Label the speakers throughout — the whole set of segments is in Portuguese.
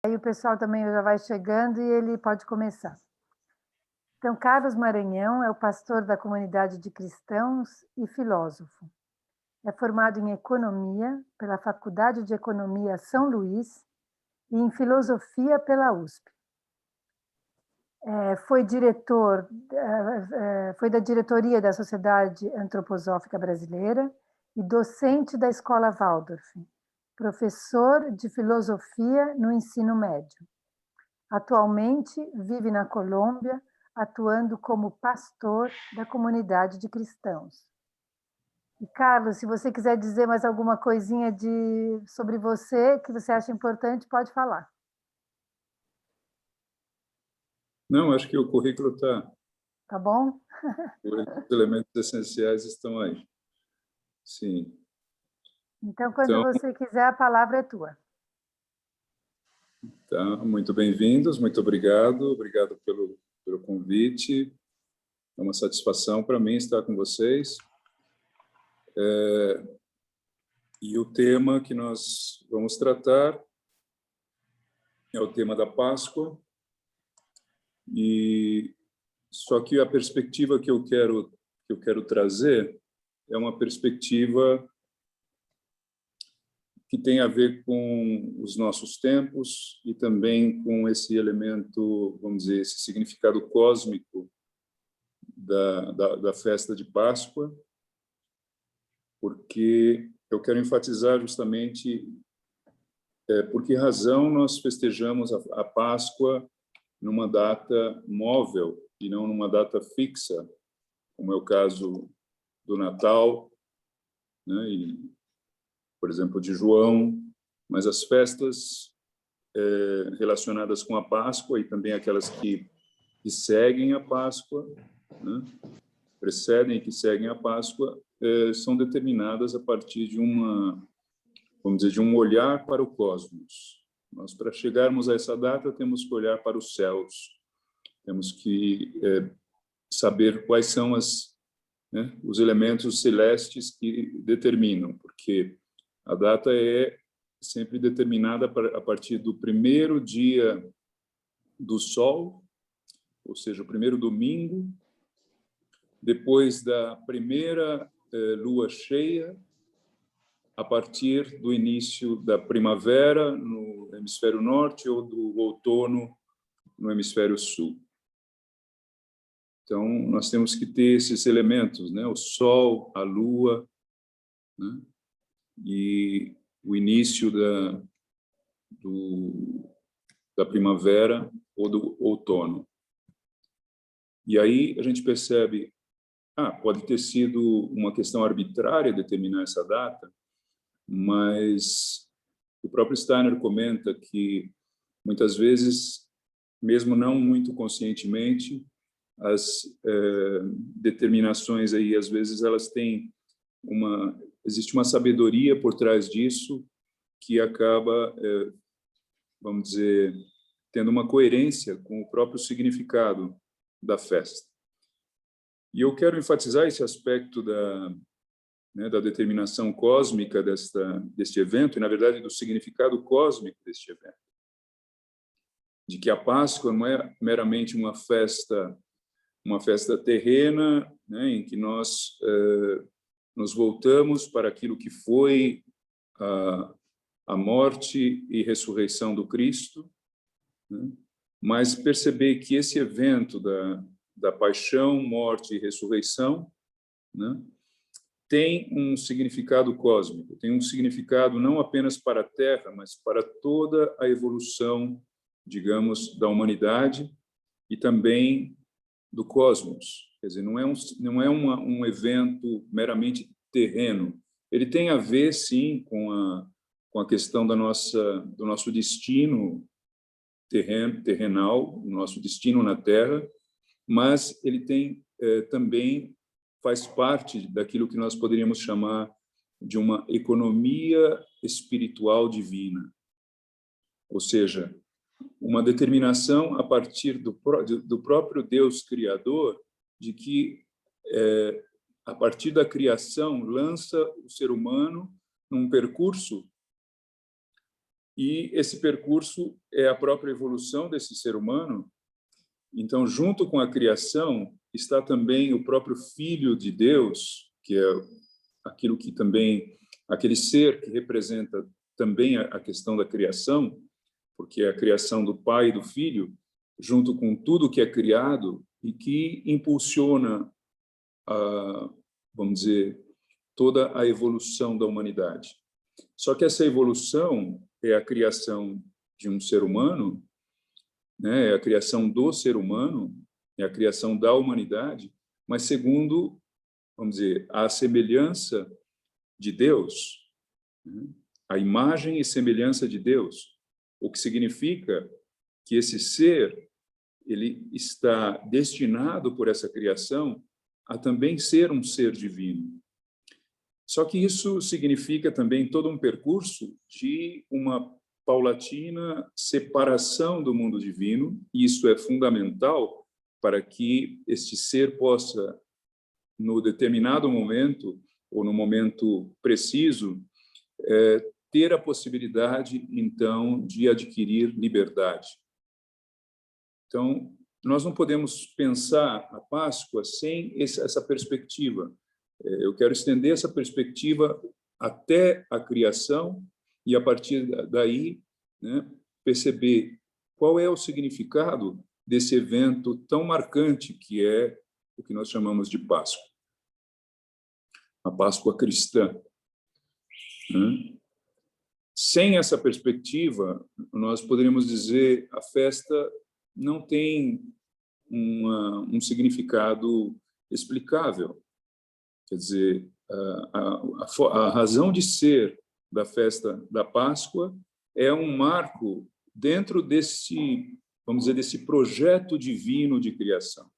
Speaker 1: Aí o pessoal também já vai chegando e ele pode começar. Então, Carlos Maranhão é o pastor da comunidade de cristãos e filósofo. É formado em Economia pela Faculdade de Economia São Luís e em Filosofia pela USP. Foi da diretoria da Sociedade Antroposófica Brasileira e docente da Escola Waldorf, professor de filosofia no ensino médio. Atualmente vive na Colômbia, atuando como pastor da comunidade de cristãos. E, Carlos, se você quiser dizer mais alguma coisinha sobre você que você acha importante, pode falar.
Speaker 2: Não, acho que o currículo está...
Speaker 1: Tá bom?
Speaker 2: Os elementos essenciais estão aí. Sim.
Speaker 1: Então, quando você quiser, a palavra é tua.
Speaker 2: Tá, muito bem-vindos, muito obrigado. Obrigado pelo convite. É uma satisfação para mim estar com vocês. E o tema que nós vamos tratar é o tema da Páscoa. E só que a perspectiva que eu quero trazer é uma perspectiva que tem a ver com os nossos tempos e também com esse elemento, vamos dizer, esse significado cósmico da festa de Páscoa, porque eu quero enfatizar justamente por que razão nós festejamos a Páscoa numa data móvel e não numa data fixa, como é o caso do Natal, né, e, por exemplo, de João, mas as festas relacionadas com a Páscoa e também aquelas que seguem a Páscoa, né, precedem e que seguem a Páscoa, são determinadas a partir de vamos dizer, de um olhar para o cosmos. Nós, para chegarmos a essa data, temos que olhar para os céus, temos que saber quais são os elementos celestes que determinam, porque a data é sempre determinada a partir do primeiro dia do sol, ou seja, o primeiro domingo, depois da primeira lua cheia, a partir do início da primavera no hemisfério norte ou do outono no hemisfério sul. Então, nós temos que ter esses elementos, né? O sol, a lua, né? E o início da primavera ou do outono. E aí a gente percebe, pode ter sido uma questão arbitrária determinar essa data, mas o próprio Steiner comenta que, muitas vezes, mesmo não muito conscientemente, as determinações aí, às vezes, elas têm existe uma sabedoria por trás disso que acaba, vamos dizer, tendo uma coerência com o próprio significado da festa. E eu quero enfatizar esse aspecto da determinação cósmica deste evento, e, na verdade, do significado cósmico deste evento. De que a Páscoa não é meramente uma festa terrena, né, em que nós nos voltamos para aquilo que foi a morte e ressurreição do Cristo, né, mas perceber que esse evento da paixão, morte e ressurreição, né, tem um significado cósmico, tem um significado não apenas para a Terra, mas para toda a evolução, digamos, da humanidade e também do cosmos. Quer dizer, não é um evento meramente terreno. Ele tem a ver, sim, com a questão do nosso destino terrenal, o nosso destino na Terra, mas ele tem também faz parte daquilo que nós poderíamos chamar de uma economia espiritual divina. Ou seja, uma determinação a partir do próprio Deus Criador, de que, a partir da criação, lança o ser humano num percurso E esse percurso é a própria evolução desse ser humano. Então, junto com a criação, está também o próprio Filho de Deus, que é aquilo que também, aquele ser que representa também a questão da criação, porque é a criação do Pai e do Filho, junto com tudo que é criado e que impulsiona, vamos dizer, toda a evolução da humanidade. Só que essa evolução é a criação de um ser humano, né? É a criação do ser humano, é a criação da humanidade, mas segundo, vamos dizer, a semelhança de Deus, né? A imagem e semelhança de Deus, o que significa que esse ser ele está destinado por essa criação a também ser um ser divino. Só que isso significa também todo um percurso de uma paulatina separação do mundo divino, e isso é fundamental para que este ser possa, no determinado momento, ou no momento preciso, ter a possibilidade, então, de adquirir liberdade. Então, nós não podemos pensar a Páscoa sem essa perspectiva. Eu quero estender essa perspectiva até a criação e, a partir daí, né, perceber qual é o significado desse evento tão marcante que é o que nós chamamos de Páscoa. A Páscoa cristã. Sem essa perspectiva, nós poderíamos dizer a festa não tem um significado explicável. Quer dizer, a razão de ser da festa da Páscoa é um marco dentro desse, vamos dizer, desse projeto divino de criação.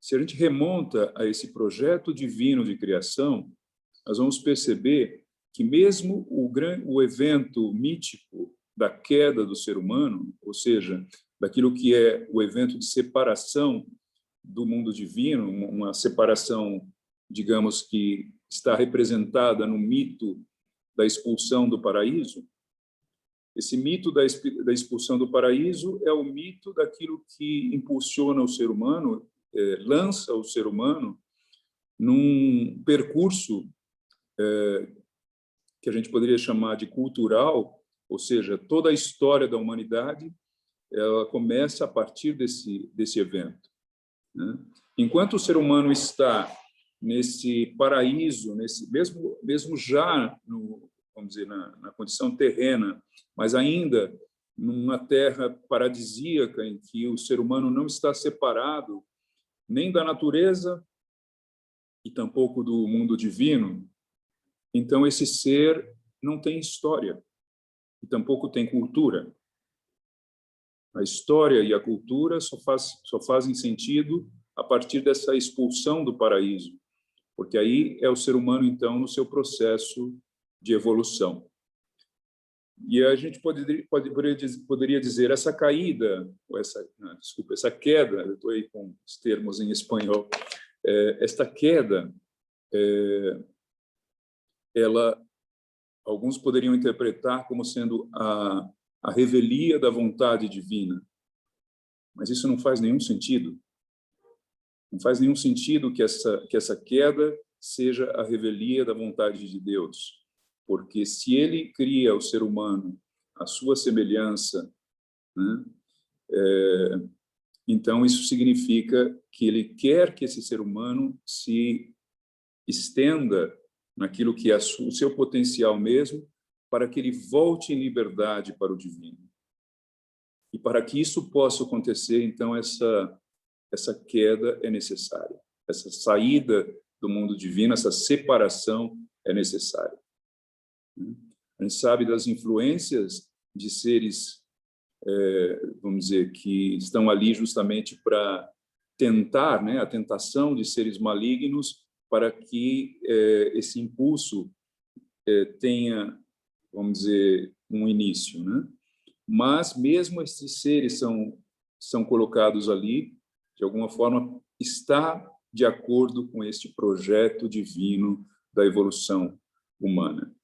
Speaker 2: Se a gente remonta a esse projeto divino de criação, nós vamos perceber que mesmo o evento mítico da queda do ser humano, ou seja, daquilo que é o evento de separação do mundo divino, uma separação, digamos, que está representada no mito da expulsão do paraíso. Esse mito da expulsão do paraíso é o mito daquilo que impulsiona o ser humano, lança o ser humano num percurso que a gente poderia chamar de cultural, ou seja, toda a história da humanidade ela começa a partir desse evento, né? Enquanto o ser humano está nesse paraíso, mesmo já vamos dizer, na condição terrena, mas ainda numa terra paradisíaca em que o ser humano não está separado nem da natureza e tampouco do mundo divino, então esse ser não tem história e tampouco tem cultura. A história e a cultura só fazem sentido a partir dessa expulsão do paraíso, porque aí é o ser humano, então, no seu processo de evolução. E a gente poderia dizer essa caída, ou essa queda, eu estou aí com os termos em espanhol, esta queda, alguns poderiam interpretar como sendo a revelia da vontade divina. Mas isso não faz nenhum sentido. Não faz nenhum sentido que essa queda seja a revelia da vontade de Deus. Porque se ele cria o ser humano à sua semelhança, né, então isso significa que ele quer que esse ser humano se estenda naquilo que é o seu potencial mesmo, para que ele volte em liberdade para o divino. E para que isso possa acontecer, então, essa queda é necessária. Essa saída do mundo divino, essa separação é necessária. A gente sabe das influências de seres, vamos dizer, que estão ali justamente para tentar, né, a tentação de seres malignos para que esse impulso tenha, vamos dizer, um início, né? Mas mesmo esses seres são colocados ali, de alguma forma, está de acordo com este projeto divino da evolução humana.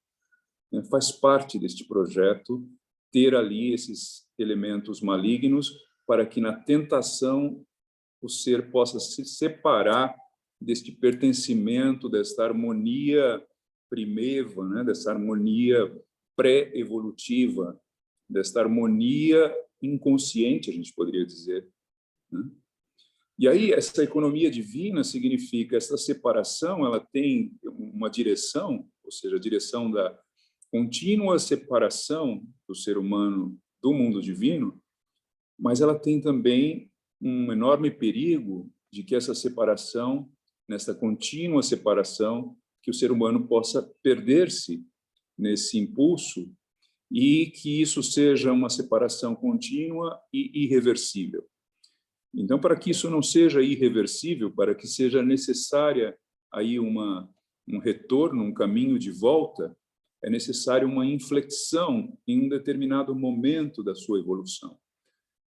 Speaker 2: né? Faz parte deste projeto ter ali esses elementos malignos para que na tentação o ser possa se separar deste pertencimento, desta harmonia primeva, né? Dessa harmonia pré-evolutiva, desta harmonia inconsciente, a gente poderia dizer, né? E aí, essa economia divina significa, essa separação, ela tem uma direção, ou seja, a direção da contínua separação do ser humano do mundo divino, mas ela tem também um enorme perigo de que essa separação, nessa contínua separação, que o ser humano possa perder-se nesse impulso e que isso seja uma separação contínua e irreversível. Então, para que isso não seja irreversível, para que seja necessária aí um retorno, um caminho de volta, é necessário uma inflexão em um determinado momento da sua evolução.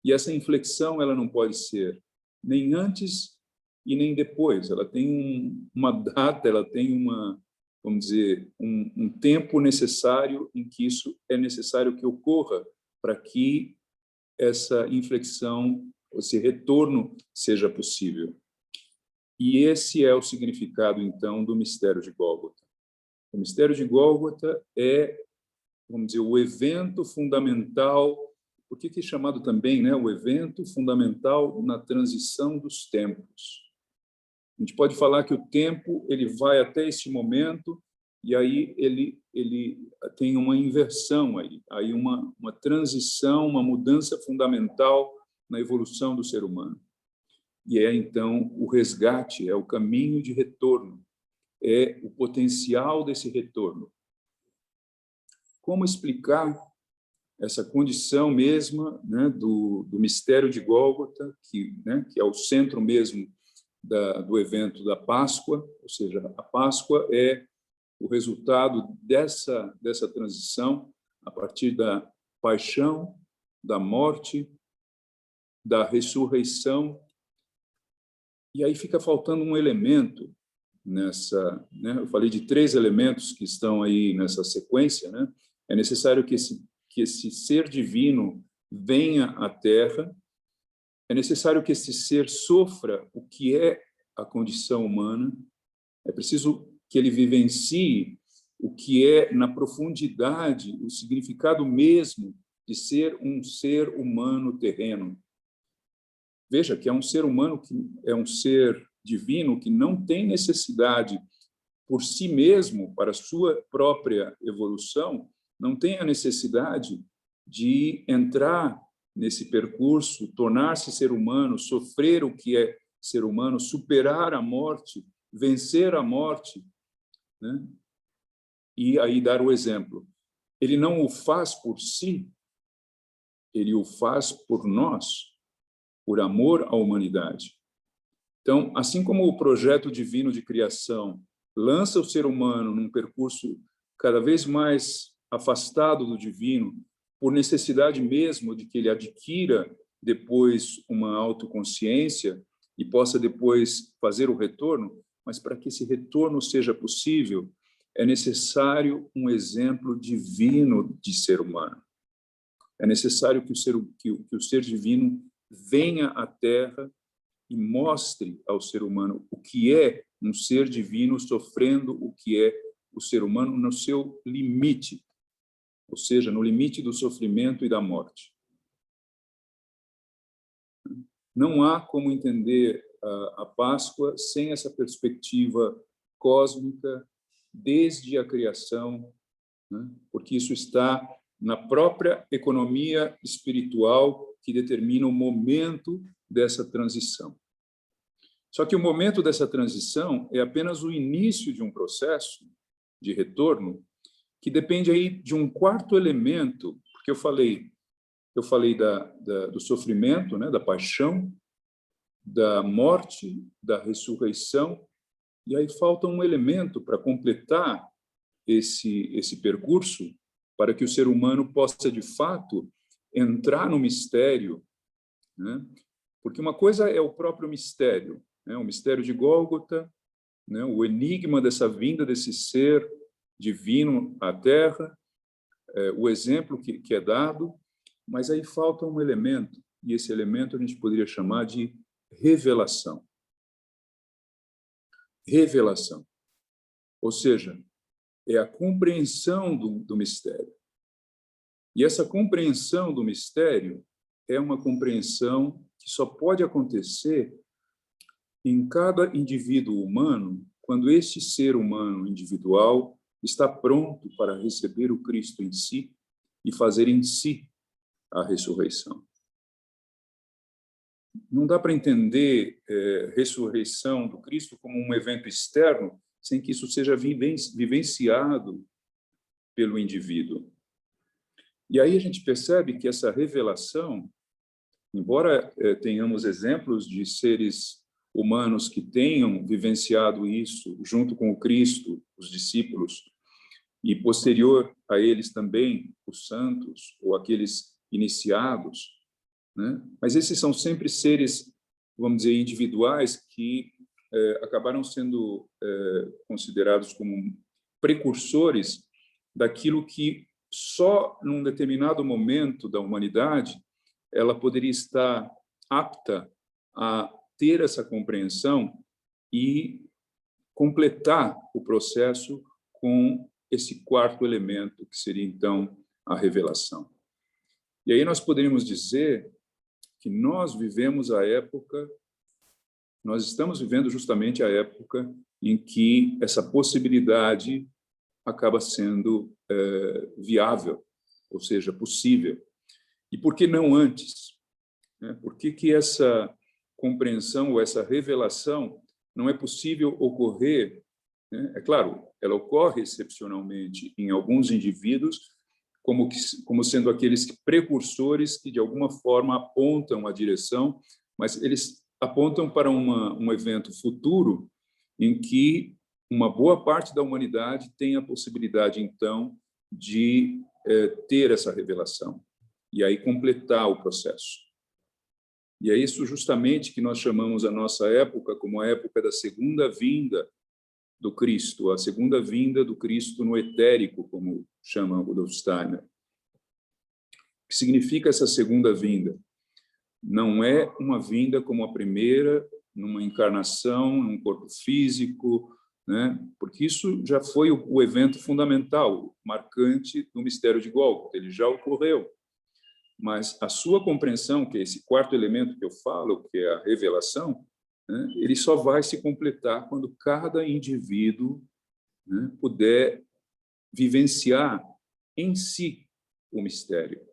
Speaker 2: E essa inflexão ela não pode ser nem antes e nem depois. Ela tem uma data, ela tem vamos dizer, um tempo necessário em que isso é necessário que ocorra para que essa inflexão, esse retorno seja possível. E esse é o significado, então, do mistério de Gólgota. O mistério de Gólgota é, vamos dizer, o evento fundamental. Por que é chamado também, né, o evento fundamental na transição dos tempos? A gente pode falar que o tempo ele vai até este momento e aí ele tem uma inversão aí uma transição, uma mudança fundamental na evolução do ser humano. E é então o resgate, é o caminho de retorno, é o potencial desse retorno. Como explicar essa condição mesma, né, do mistério de Gólgota, né, que é o centro mesmo do evento da Páscoa, ou seja, a Páscoa é o resultado dessa transição a partir da paixão, da morte, da ressurreição. E aí fica faltando um elemento nessa, né? Eu falei de 3 elementos que estão aí nessa sequência, né? É necessário que esse ser divino venha à Terra, é necessário que esse ser sofra o que é a condição humana, é preciso que ele vivencie o que é, na profundidade, o significado mesmo de ser um ser humano terreno. Veja que é um ser humano, que é um ser divino que não tem necessidade por si mesmo, para a sua própria evolução, não tem a necessidade de entrar nesse percurso, tornar-se ser humano, sofrer o que é ser humano, superar a morte, vencer a morte, né? E aí dar o exemplo. Ele não o faz por si, ele o faz por nós, por amor à humanidade. Então, assim como o projeto divino de criação lança o ser humano num percurso cada vez mais afastado do divino, por necessidade mesmo de que ele adquira depois uma autoconsciência e possa depois fazer o retorno, mas para que esse retorno seja possível, é necessário um exemplo divino de ser humano. É necessário que o ser divino venha à Terra e mostre ao ser humano o que é um ser divino sofrendo o que é o ser humano no seu limite, ou seja, no limite do sofrimento e da morte. Não há como entender a Páscoa sem essa perspectiva cósmica desde a criação, né? Porque isso está na própria economia espiritual que determina o momento dessa transição. Só que o momento dessa transição é apenas o início de um processo de retorno que depende aí de um quarto elemento, porque eu falei do sofrimento, né, da paixão, da morte, da ressurreição, e aí falta um elemento para completar esse percurso, para que o ser humano possa, de fato, entrar no mistério, né? Porque uma coisa é o próprio mistério, né? O mistério de Gólgota, né? O enigma dessa vinda desse ser divino à Terra, o exemplo que é dado, mas aí falta um elemento, e esse elemento a gente poderia chamar de revelação. Revelação. Ou seja, é a compreensão do mistério. E essa compreensão do mistério é uma compreensão que só pode acontecer em cada indivíduo humano, quando esse ser humano individual está pronto para receber o Cristo em si e fazer em si a ressurreição. Não dá para entender ressurreição do Cristo como um evento externo sem que isso seja vivenciado pelo indivíduo. E aí a gente percebe que essa revelação, embora tenhamos exemplos de seres humanos que tenham vivenciado isso junto com o Cristo, os discípulos, e posterior a eles também os santos ou aqueles iniciados, né? Mas esses são sempre seres, vamos dizer, individuais que acabaram sendo considerados como precursores daquilo que só num determinado momento da humanidade ela poderia estar apta a ter essa compreensão e completar o processo com esse quarto elemento, que seria, então, a revelação. E aí nós poderíamos dizer que nós estamos vivendo justamente a época em que essa possibilidade acaba sendo viável, ou seja, possível. E por que não antes? Por que essa compreensão ou essa revelação não é possível ocorrer? É claro, ela ocorre excepcionalmente em alguns indivíduos, como sendo aqueles precursores que, de alguma forma, apontam a direção, mas eles apontam para um evento futuro em que uma boa parte da humanidade tem a possibilidade, então, de ter essa revelação e aí completar o processo. E é isso justamente que nós chamamos a nossa época como a época da segunda vinda do Cristo, a segunda vinda do Cristo no etérico, como chama Rudolf Steiner. O que significa essa segunda vinda? Não é uma vinda como a primeira, numa encarnação, num corpo físico, né? Porque isso já foi o evento fundamental, marcante do mistério de Gólgota, ele já ocorreu. Mas a sua compreensão, que é esse quarto elemento que eu falo, que é a revelação, né, ele só vai se completar quando cada indivíduo, né, puder vivenciar em si o mistério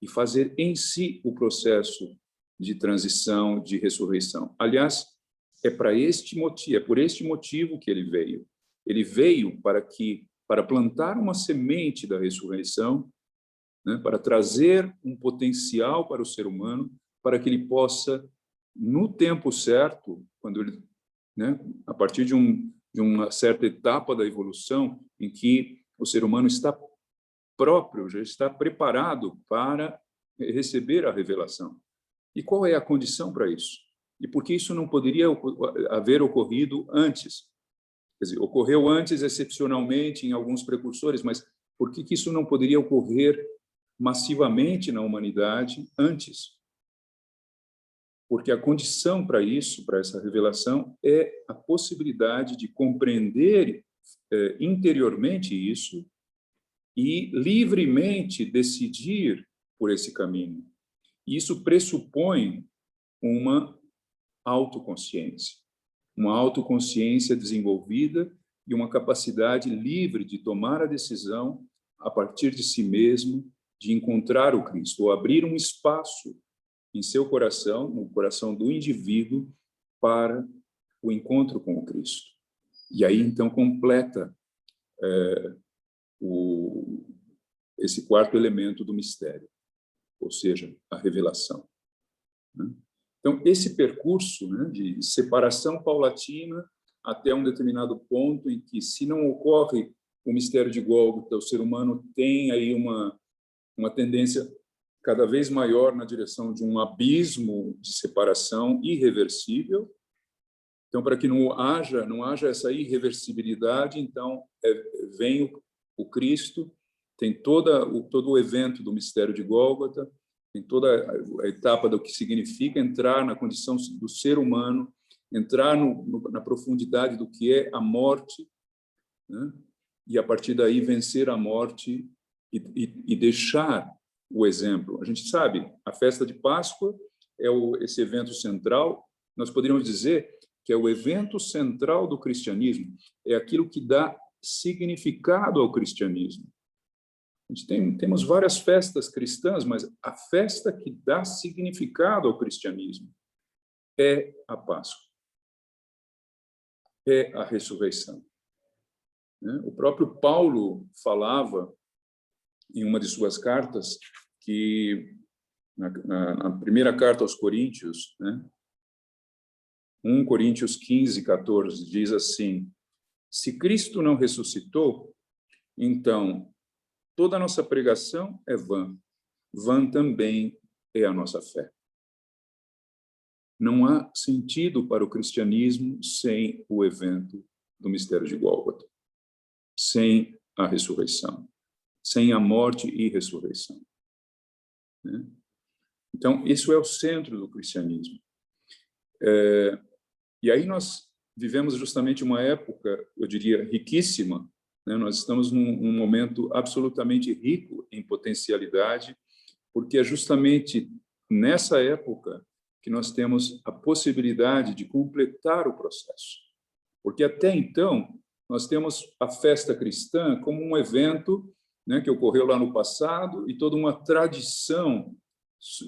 Speaker 2: e fazer em si o processo de transição, de ressurreição. Aliás, é por este motivo que ele veio. Ele veio para plantar uma semente da ressurreição, né, para trazer um potencial para o ser humano, para que ele possa, no tempo certo, quando ele, né, a partir de uma certa etapa da evolução, em que o ser humano está próprio, já está preparado para receber a revelação. E qual é a condição para isso? E por que isso não poderia haver ocorrido antes? Quer dizer, ocorreu antes, excepcionalmente, em alguns precursores, mas por que isso não poderia ocorrer massivamente na humanidade antes? Porque a condição para isso, para essa revelação, é a possibilidade de compreender interiormente isso e livremente decidir por esse caminho. E isso pressupõe uma autoconsciência desenvolvida e uma capacidade livre de tomar a decisão a partir de si mesmo, de encontrar o Cristo, ou abrir um espaço em seu coração, no coração do indivíduo, para o encontro com o Cristo. E aí, então, completa esse quarto elemento do mistério, ou seja, a revelação. Então, esse percurso, né, de separação paulatina até um determinado ponto em que, se não ocorre o mistério de Gólgota, o ser humano tem aí uma tendência cada vez maior na direção de um abismo de separação irreversível. Então, para que não haja essa irreversibilidade, então vem o Cristo tem todo o evento do mistério de Gólgota, tem toda a etapa do que significa entrar na condição do ser humano, entrar na profundidade do que é a morte, né? E, a partir daí, vencer a morte e deixar o exemplo. A gente sabe, a festa de Páscoa é esse evento central. Nós poderíamos dizer que é o evento central do cristianismo, é aquilo que dá significado ao cristianismo. A gente temos várias festas cristãs, mas a festa que dá significado ao cristianismo é a Páscoa, é a ressurreição. O próprio Paulo falava em uma de suas cartas que, na primeira carta aos Coríntios, 1 Coríntios 15, 14, diz assim: se Cristo não ressuscitou, então toda a nossa pregação é vã, vã também é a nossa fé. Não há sentido para o cristianismo sem o evento do mistério de Gólgota, sem a ressurreição, sem a morte e ressurreição. Então, isso é o centro do cristianismo. E aí nós vivemos justamente uma época, eu diria, riquíssima, né? Nós estamos num momento absolutamente rico em potencialidade, porque é justamente nessa época que nós temos a possibilidade de completar o processo. Porque até então, nós temos a festa cristã como um evento, né, que ocorreu lá no passado, e toda uma tradição,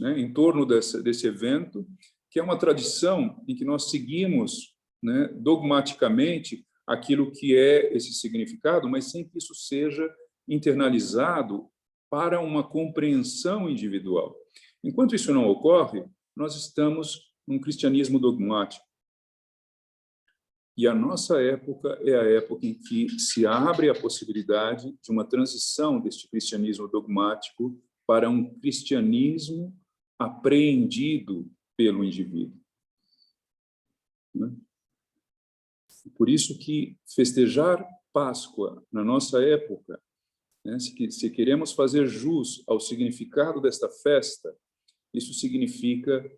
Speaker 2: né, em torno desse evento, que é uma tradição em que nós seguimos, né, dogmaticamente aquilo que é esse significado, mas sem que isso seja internalizado para uma compreensão individual. Enquanto isso não ocorre, nós estamos num cristianismo dogmático. E a nossa época é a época em que se abre a possibilidade de uma transição deste cristianismo dogmático para um cristianismo apreendido pelo indivíduo. Por isso que festejar Páscoa na nossa época, né, se queremos fazer jus ao significado desta festa, isso significa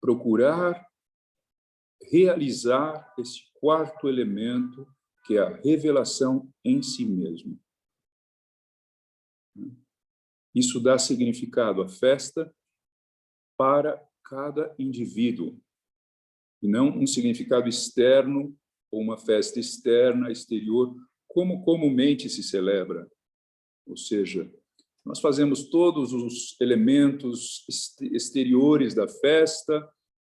Speaker 2: procurar realizar esse quarto elemento, que é a revelação em si mesmo. Isso dá significado à festa para cada indivíduo, e não um significado externo ou uma festa externa, exterior, como comumente se celebra. Ou seja, nós fazemos todos os elementos exteriores da festa,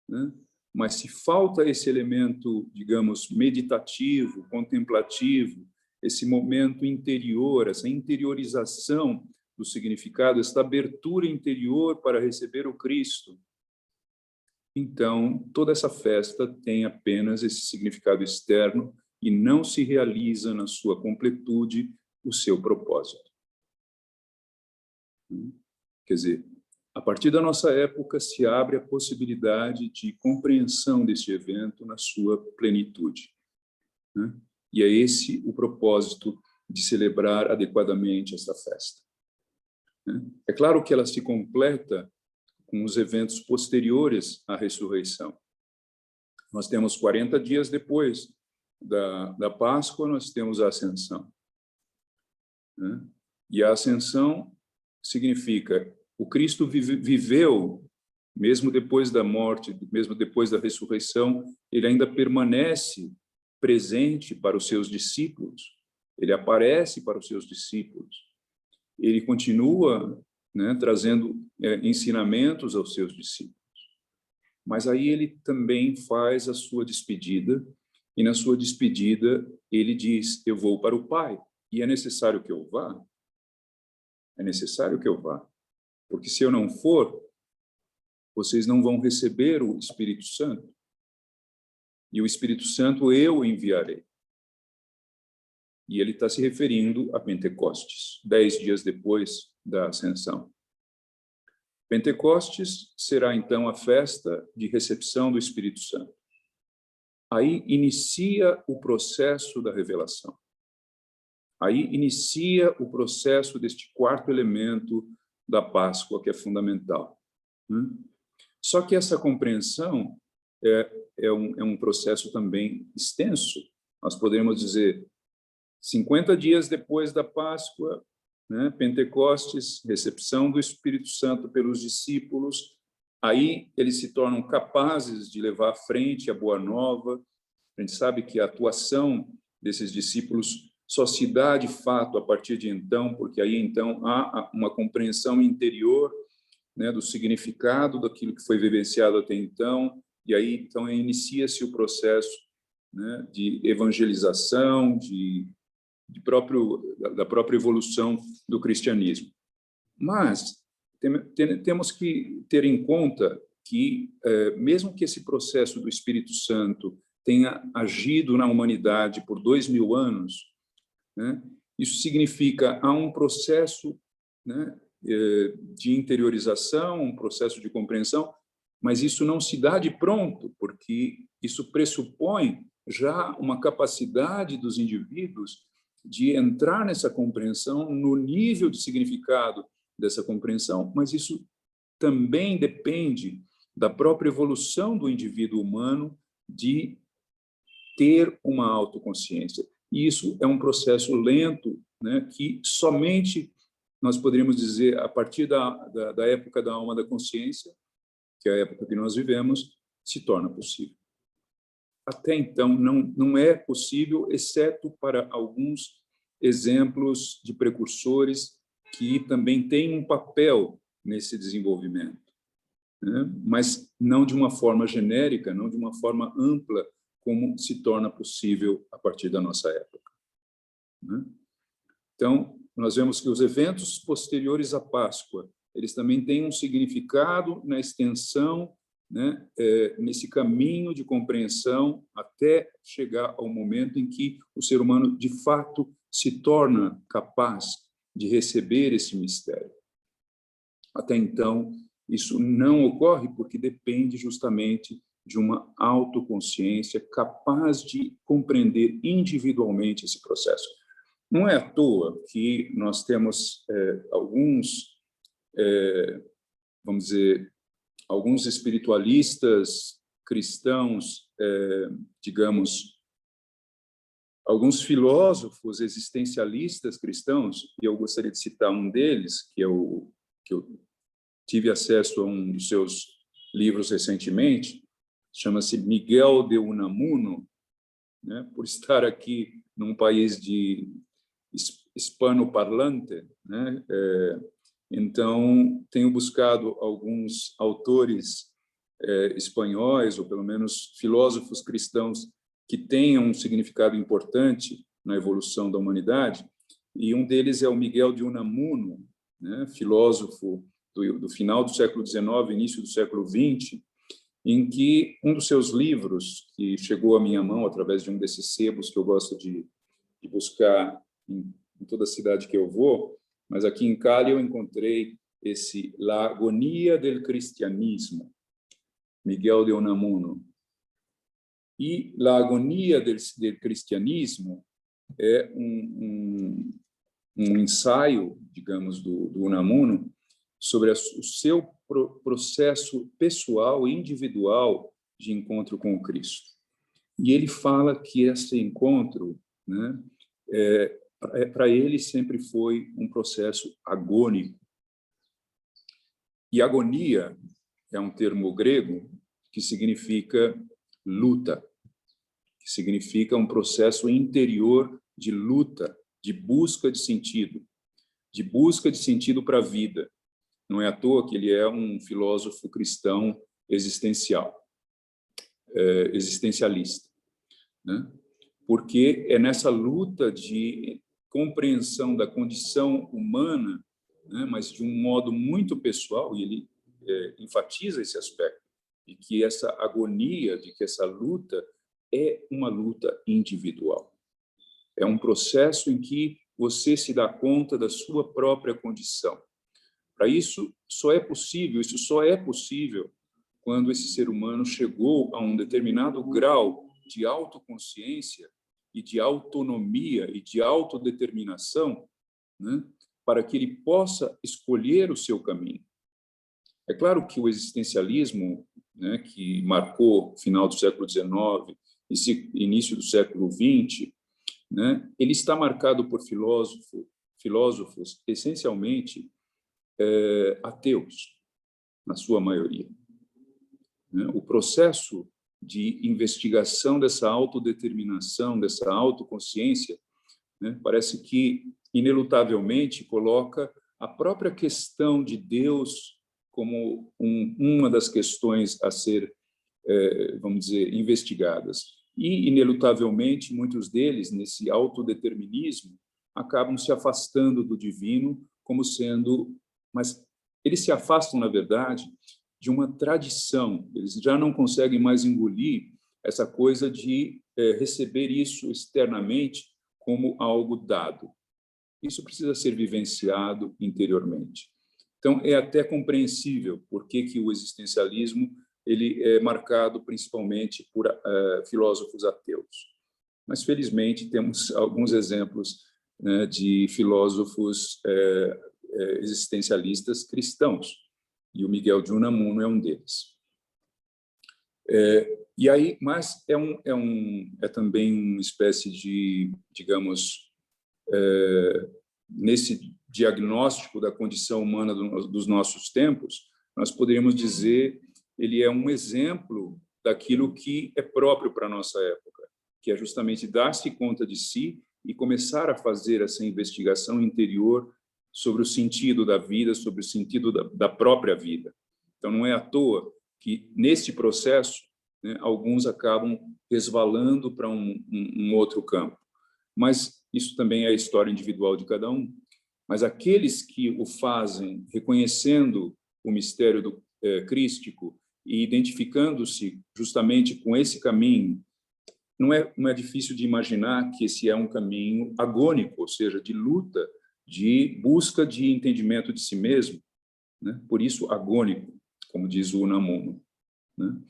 Speaker 2: né? Mas se falta esse elemento, digamos, meditativo, contemplativo, esse momento interior, essa interiorização do significado, essa abertura interior para receber o Cristo, então toda essa festa tem apenas esse significado externo e não se realiza na sua completude o seu propósito. Quer dizer, a partir da nossa época se abre a possibilidade de compreensão deste evento na sua plenitude, né? E é esse o propósito de celebrar adequadamente essa festa, né? É claro que ela se completa com os eventos posteriores à ressurreição. Nós temos 40 dias depois da Páscoa, nós temos a Ascensão, né? E a Ascensão significa o Cristo viveu, mesmo depois da morte, mesmo depois da ressurreição, ele ainda permanece presente para os seus discípulos, ele aparece para os seus discípulos, ele continua, né, trazendo ensinamentos aos seus discípulos. Mas aí ele também faz a sua despedida, e na sua despedida ele diz: eu vou para o Pai, e é necessário que eu vá. É necessário que eu vá. Porque se eu não for, vocês não vão receber o Espírito Santo. E o Espírito Santo eu enviarei. E ele está se referindo a Pentecostes, 10 dias depois da Ascensão. Pentecostes será, então, a festa de recepção do Espírito Santo. Aí inicia o processo da revelação. Aí inicia o processo deste quarto elemento da Páscoa, que é fundamental. Só que essa compreensão é um processo também extenso. Nós poderíamos dizer, 50 dias depois da Páscoa, né, Pentecostes, recepção do Espírito Santo pelos discípulos, aí eles se tornam capazes de levar à frente a Boa Nova. A gente sabe que a atuação desses discípulos só se dá de fato a partir de então, porque aí então há uma compreensão interior, né, do significado daquilo que foi vivenciado até então, e aí então inicia-se o processo, né, de evangelização, da própria evolução do cristianismo. Mas temos que ter em conta que, mesmo que esse processo do Espírito Santo tenha agido na humanidade por 2000 anos, né, isso significa há um processo, né, de interiorização, um processo de compreensão, mas isso não se dá de pronto, porque isso pressupõe já uma capacidade dos indivíduos de entrar nessa compreensão, no nível de significado dessa compreensão, mas isso também depende da própria evolução do indivíduo humano de ter uma autoconsciência. E isso é um processo lento, né, que somente nós poderíamos dizer, a partir da época da alma da consciência, que é a época que nós vivemos, se torna possível. Até então, não é possível, exceto para alguns exemplos de precursores que também têm um papel nesse desenvolvimento, né? Mas não de uma forma genérica, não de uma forma ampla, como se torna possível a partir da nossa época, né? Então, nós vemos que os eventos posteriores à Páscoa, eles também têm um significado na extensão, né, nesse caminho de compreensão até chegar ao momento em que o ser humano, de fato, se torna capaz de receber esse mistério. Até então, isso não ocorre porque depende justamente de uma autoconsciência capaz de compreender individualmente esse processo. Não é à toa que nós temos alguns, vamos dizer, alguns espiritualistas cristãos, digamos, alguns filósofos existencialistas cristãos, e eu gostaria de citar um deles, que eu tive acesso a um dos seus livros recentemente, chama-se Miguel de Unamuno, né, por estar aqui num país de hispanoparlante, né, então tenho buscado alguns autores espanhóis, ou pelo menos filósofos cristãos, que tenham um significado importante na evolução da humanidade, e um deles é o Miguel de Unamuno, né, filósofo do final do século XIX, início do século XX, em que um dos seus livros, que chegou à minha mão através de um desses sebos que eu gosto de buscar em toda a cidade que eu vou, mas aqui em Cali eu encontrei esse La Agonia del Cristianismo, Miguel de Unamuno. E La Agonia del Cristianismo é um ensaio, digamos, do Unamuno sobre o seu processo pessoal e individual de encontro com o Cristo. E ele fala que esse encontro, né, para ele sempre foi um processo agônico. E agonia é um termo grego que significa luta, que significa um processo interior de luta, de busca de sentido para a vida. Não é à toa que ele é um filósofo cristão existencialista, né? Porque é nessa luta de compreensão da condição humana, né, mas de um modo muito pessoal, e ele enfatiza esse aspecto, de que essa agonia, de que essa luta é uma luta individual. É um processo em que você se dá conta da sua própria condição. Para isso só é possível quando esse ser humano chegou a um determinado grau de autoconsciência e de autonomia e de autodeterminação, né, para que ele possa escolher o seu caminho. É claro que o existencialismo, né, que marcou o final do século XIX e início do século XX, né, ele está marcado por filósofos essencialmente ateus, na sua maioria. O processo de investigação dessa autodeterminação, dessa autoconsciência, né, parece que, inelutavelmente, coloca a própria questão de Deus como uma das questões a ser, vamos dizer, investigadas. E, inelutavelmente, muitos deles, nesse autodeterminismo, acabam se afastando do divino como sendo... Mas eles se afastam, na verdade, de uma tradição. Eles já não conseguem mais engolir essa coisa de receber isso externamente como algo dado. Isso precisa ser vivenciado interiormente. Então, é até compreensível por que o existencialismo ele é marcado principalmente por filósofos ateus. Mas, felizmente, temos alguns exemplos, né, de filósofos existencialistas cristãos, e o Miguel de Unamuno é um deles. E aí, mas é também uma espécie de, digamos, nesse diagnóstico da condição humana dos nossos tempos, nós poderíamos dizer ele é um exemplo daquilo que é próprio para a nossa época, que é justamente dar-se conta de si e começar a fazer essa investigação interior sobre o sentido da vida, sobre o sentido da própria vida. Então, não é à toa que, neste processo, né, alguns acabam resvalando para um outro campo. Mas isso também é a história individual de cada um. Mas aqueles que o fazem reconhecendo o mistério crístico e identificando-se justamente com esse caminho, não é difícil de imaginar que esse é um caminho agônico, ou seja, de luta, de busca de entendimento de si mesmo, né? Por isso agônico, como diz o Unamuno, né?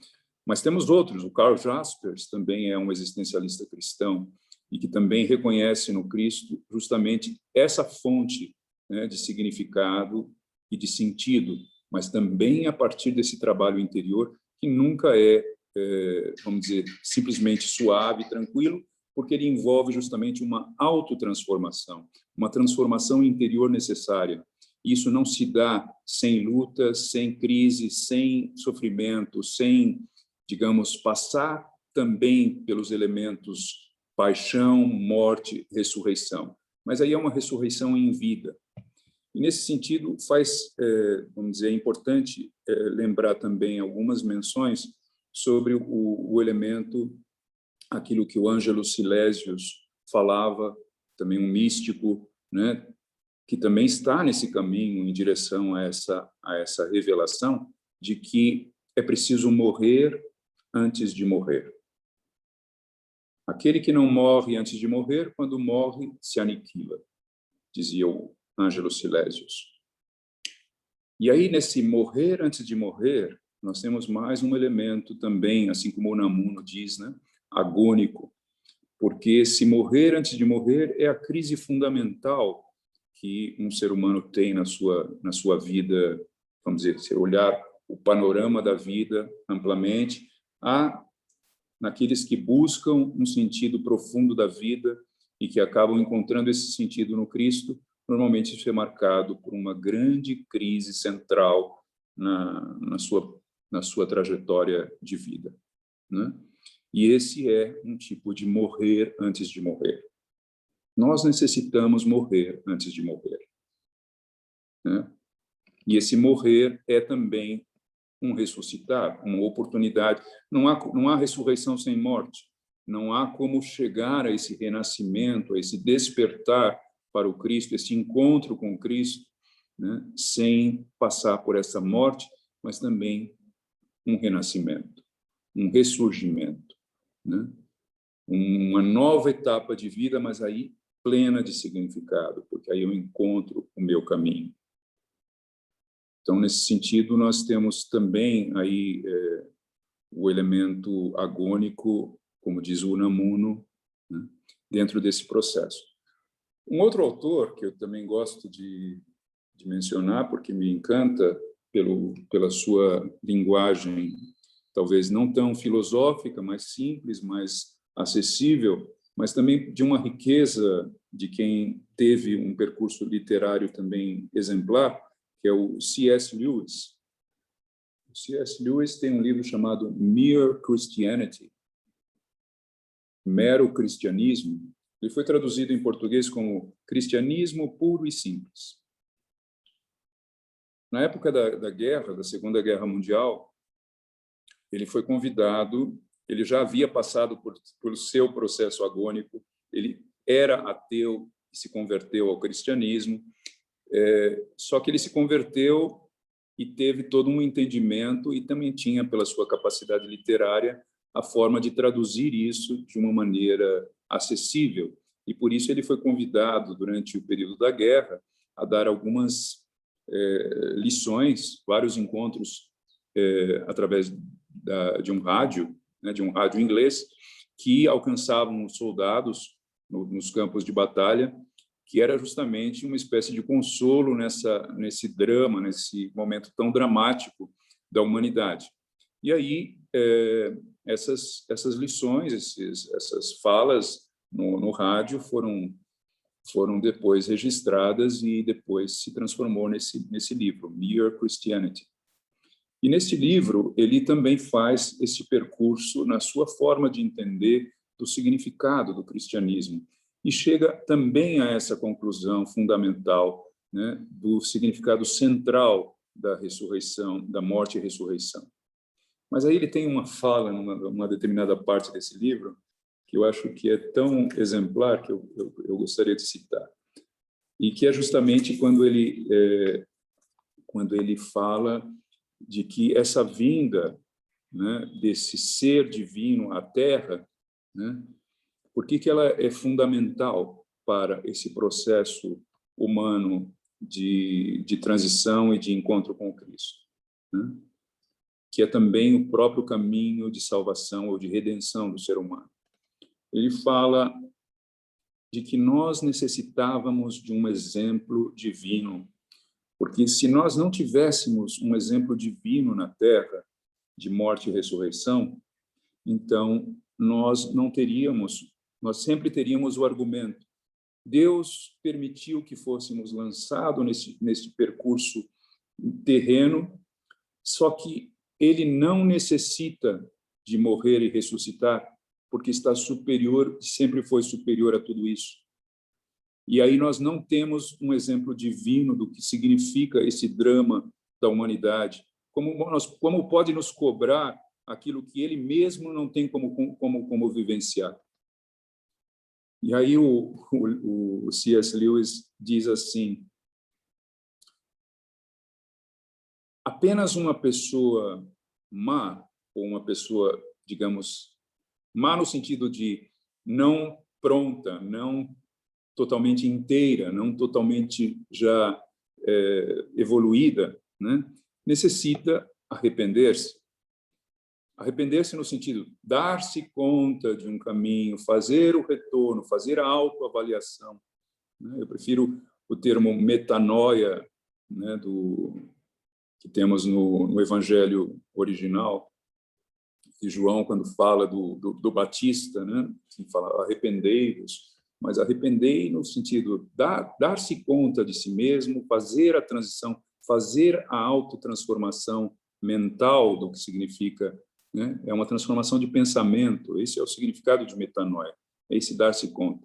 Speaker 2: Mas temos outros. O Karl Jaspers também é um existencialista cristão e que também reconhece no Cristo justamente essa fonte, né, de significado e de sentido, mas também a partir desse trabalho interior que nunca vamos dizer, simplesmente suave, tranquilo, porque ele envolve justamente uma autotransformação, uma transformação interior necessária. Isso não se dá sem luta, sem crise, sem sofrimento, sem, digamos, passar também pelos elementos paixão, morte, ressurreição. Mas aí é uma ressurreição em vida. E, nesse sentido, vamos dizer, é importante lembrar também algumas menções sobre o elemento, aquilo que o Ângelo Silesius falava, também um místico, né, que também está nesse caminho em direção a essa revelação de que é preciso morrer antes de morrer. Aquele que não morre antes de morrer, quando morre, se aniquila, dizia o Ângelo Silesius. E aí, nesse morrer antes de morrer, nós temos mais um elemento também, assim como o Unamuno diz, né, agônico, porque se morrer antes de morrer é a crise fundamental que um ser humano tem na sua vida, vamos dizer, se olhar o panorama da vida amplamente, naqueles que buscam um sentido profundo da vida e que acabam encontrando esse sentido no Cristo, normalmente isso é marcado por uma grande crise central na sua trajetória de vida, né? E esse é um tipo de morrer antes de morrer. Nós necessitamos morrer antes de morrer, né? E esse morrer é também um ressuscitar, uma oportunidade. Não há ressurreição sem morte. Não há como chegar a esse renascimento, a esse despertar para o Cristo, esse encontro com o Cristo, né, sem passar por essa morte, mas também um renascimento, um ressurgimento, né? Uma nova etapa de vida, mas aí plena de significado, porque aí eu encontro o meu caminho. Então, nesse sentido, nós temos também aí o elemento agônico, como diz o Unamuno, né? dentro desse processo. Um outro autor que eu também gosto de mencionar, porque me encanta pela sua linguagem, talvez não tão filosófica, mais simples, mais acessível, mas também de uma riqueza de quem teve um percurso literário também exemplar, que é o C.S. Lewis. O C.S. Lewis tem um livro chamado Mere Christianity, Mero Cristianismo. Ele foi traduzido em português como Cristianismo Puro e Simples. Na época da guerra, da Segunda Guerra Mundial, ele foi convidado, ele já havia passado por seu processo agônico, ele era ateu e se converteu ao cristianismo, só que ele se converteu e teve todo um entendimento e também tinha, pela sua capacidade literária, a forma de traduzir isso de uma maneira acessível. E por isso ele foi convidado, durante o período da guerra, a dar algumas lições, vários encontros através de um rádio, né, de um rádio inglês, que alcançavam os soldados nos campos de batalha, que era justamente uma espécie de consolo nesse drama, nesse momento tão dramático da humanidade. E aí, essas lições, essas falas no rádio foram depois registradas e depois se transformou nesse livro, Mere Christianity. E nesse livro, ele também faz esse percurso na sua forma de entender do significado do cristianismo e chega também a essa conclusão fundamental, né, do significado central da ressurreição, da morte e ressurreição. Mas aí ele tem uma fala numa determinada parte desse livro que eu acho que é tão exemplar que eu gostaria de citar, e que é justamente quando ele fala de que essa vinda, né, desse ser divino à Terra, né, por que ela é fundamental para esse processo humano de transição e de encontro com Cristo, né, que é também o próprio caminho de salvação ou de redenção do ser humano. Ele fala de que nós necessitávamos de um exemplo divino, porque se nós não tivéssemos um exemplo divino na Terra, de morte e ressurreição, então nós sempre teríamos o argumento: Deus permitiu que fôssemos lançados nesse percurso terreno, só que ele não necessita de morrer e ressuscitar, porque está superior, sempre foi superior a tudo isso. E aí nós não temos um exemplo divino do que significa esse drama da humanidade. Como pode nos cobrar aquilo que ele mesmo não tem como vivenciar? E aí o C.S. Lewis diz assim: apenas uma pessoa má, ou uma pessoa, digamos, má no sentido de não pronta, não totalmente inteira, não totalmente já evoluída, né, necessita arrepender-se. Arrepender-se no sentido de dar-se conta de um caminho, fazer o retorno, fazer a autoavaliação, né? Eu prefiro o termo metanoia, né, que temos no Evangelho original de João, quando fala do Batista, né, que fala arrependei-vos, mas arrependei no sentido de dar-se conta de si mesmo, fazer a transição, fazer a autotransformação mental do que significa, né, é uma transformação de pensamento. Esse é o significado de metanoia, é esse dar-se conta.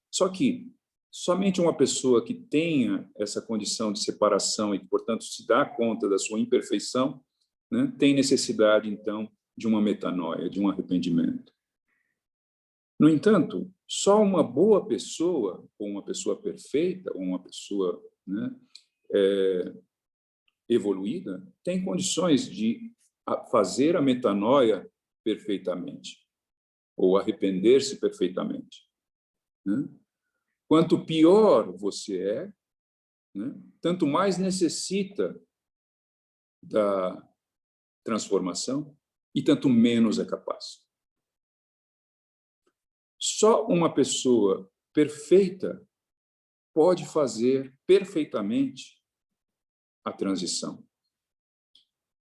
Speaker 2: Só que somente uma pessoa que tenha essa condição de separação e que, portanto, se dá conta da sua imperfeição, né, tem necessidade, então, de uma metanoia, de um arrependimento. No entanto, só uma boa pessoa, ou uma pessoa perfeita, ou uma pessoa, né, evoluída, tem condições de fazer a metanoia perfeitamente, ou arrepender-se perfeitamente, né? Quanto pior você é, né, tanto mais necessita da transformação e tanto menos é capaz. Só uma pessoa perfeita pode fazer perfeitamente a transição.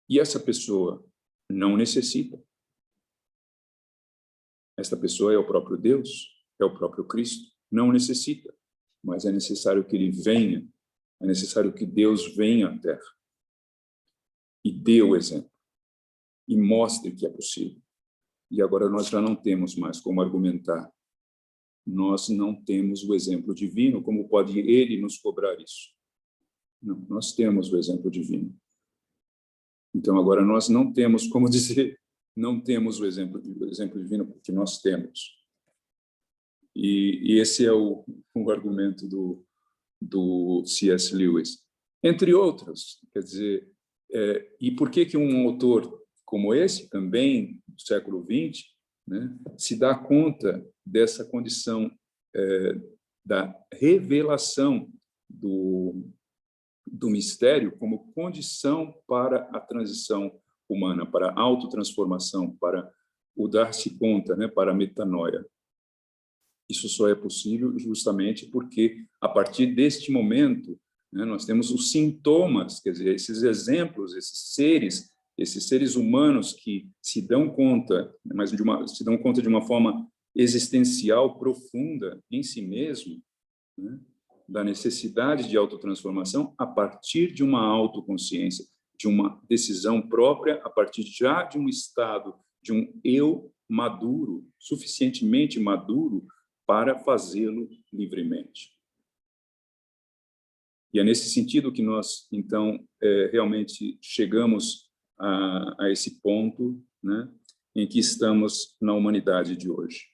Speaker 2: E essa pessoa não necessita. Esta pessoa é o próprio Deus, é o próprio Cristo. Não necessita, mas é necessário que ele venha, é necessário que Deus venha à Terra e dê o exemplo, e mostre que é possível. E agora nós já não temos mais como argumentar. Nós não temos o exemplo divino, como pode ele nos cobrar isso? Não, nós temos o exemplo divino. Então, agora nós não temos como dizer, não temos o exemplo divino, porque nós temos. E esse é o argumento do C.S. Lewis. Entre outros, quer dizer, e por que um autor como esse, também do século XX, né, se dá conta dessa condição da revelação do mistério como condição para a transição humana, para a autotransformação, para o dar-se conta, né, para a metanoia. Isso só é possível justamente porque, a partir deste momento, né, nós temos os sintomas, quer dizer, esses exemplos, esses seres humanos que se dão conta, mas se dão conta de uma forma existencial profunda em si mesmo, né, da necessidade de autotransformação a partir de uma autoconsciência, de uma decisão própria, a partir já de um estado, de um eu maduro, suficientemente maduro para fazê-lo livremente. E é nesse sentido que nós, então, realmente chegamos a esse ponto, né, em que estamos na humanidade de hoje.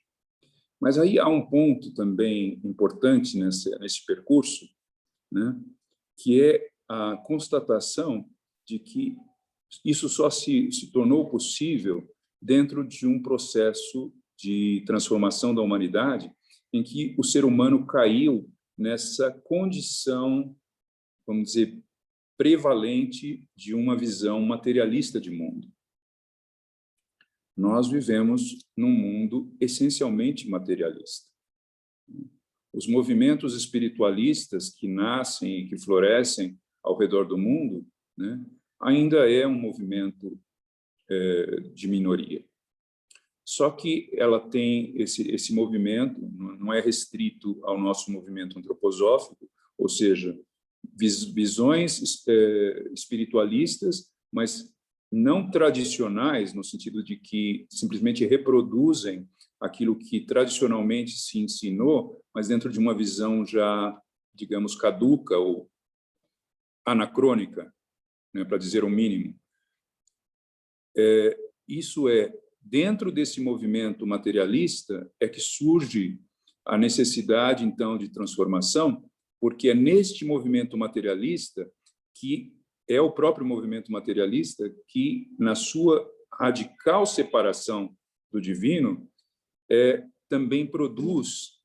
Speaker 2: Mas aí há um ponto também importante nesse percurso, né, que é a constatação de que isso só se tornou possível dentro de um processo de transformação da humanidade em que o ser humano caiu nessa condição, vamos dizer, prevalente de uma visão materialista de mundo. Nós vivemos num mundo essencialmente materialista. Os movimentos espiritualistas que nascem e que florescem ao redor do mundo, né, ainda é um movimento de minoria. Só que ela tem esse movimento, não é restrito ao nosso movimento antroposófico, ou seja, visões espiritualistas, mas não tradicionais, no sentido de que simplesmente reproduzem aquilo que tradicionalmente se ensinou, mas dentro de uma visão já, digamos, caduca ou anacrônica, né, para dizer o mínimo. Isso dentro desse movimento materialista é que surge a necessidade, então, de transformação, porque é neste movimento materialista que é o próprio movimento materialista que, na sua radical separação do divino, também produz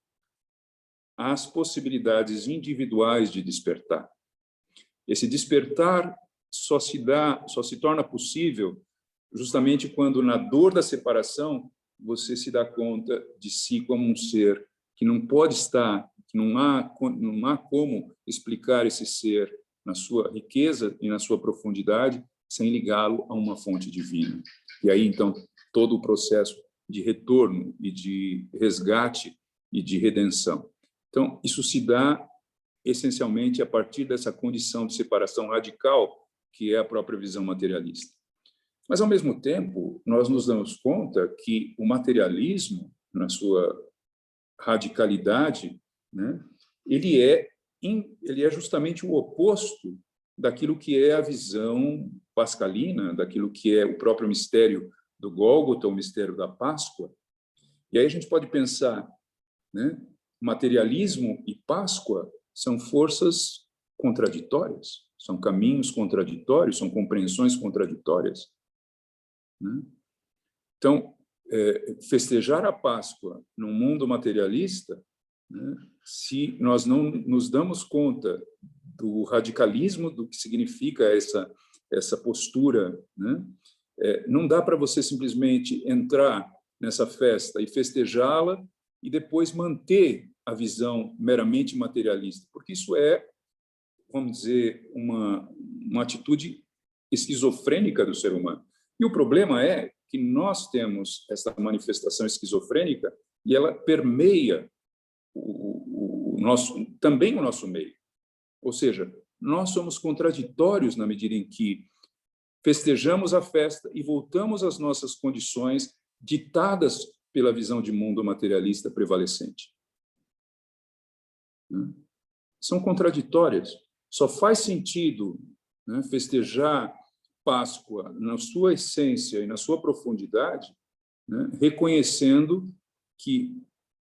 Speaker 2: as possibilidades individuais de despertar. Esse despertar só se torna possível justamente quando, na dor da separação, você se dá conta de si como um ser que não pode estar, que não há como explicar esse ser na sua riqueza e na sua profundidade sem ligá-lo a uma fonte divina. E aí, então, todo o processo de retorno e de resgate e de redenção. Então, isso se dá essencialmente a partir dessa condição de separação radical que é a própria visão materialista. Mas, ao mesmo tempo, nós nos damos conta que o materialismo, na sua radicalidade, né, ele é justamente o oposto daquilo que é a visão pascalina, daquilo que é o próprio mistério do Gólgota, o mistério da Páscoa. E aí a gente pode pensar, né, materialismo e Páscoa são forças contraditórias, são caminhos contraditórios, são compreensões contraditórias, né? Então, festejar a Páscoa num mundo materialista, né, se nós não nos damos conta do radicalismo do que significa essa postura, né, não dá para você simplesmente entrar nessa festa e festejá-la e depois manter a visão meramente materialista, porque isso é, vamos dizer, uma atitude esquizofrênica do ser humano. E o problema é que nós temos essa manifestação esquizofrênica e ela permeia também o nosso meio. Ou seja, nós somos contraditórios na medida em que festejamos a festa e voltamos às nossas condições ditadas pela visão de mundo materialista prevalecente. São contraditórias. Só faz sentido, né, festejar Páscoa na sua essência e na sua profundidade, né, reconhecendo que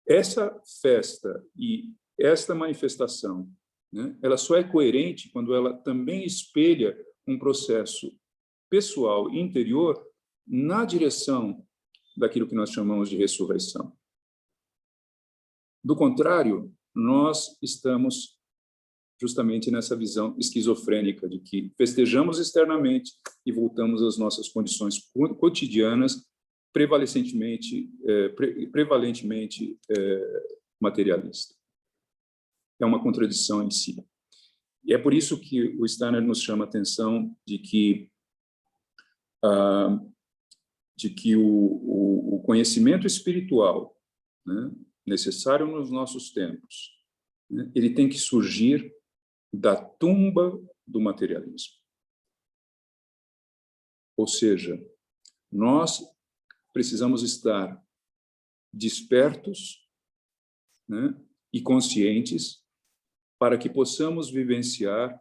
Speaker 2: essa festa e esta manifestação, né, ela só é coerente quando ela também espelha um processo pessoal e interior na direção daquilo que nós chamamos de ressurreição. Do contrário, nós estamos justamente nessa visão esquizofrênica de que festejamos externamente e voltamos às nossas condições cotidianas prevalentemente materialista. É uma contradição em si. E é por isso que o Steiner nos chama a atenção de que o conhecimento espiritual, né, necessário nos nossos tempos, né, ele tem que surgir da tumba do materialismo. Ou seja, nós precisamos estar despertos, né, e conscientes para que possamos vivenciar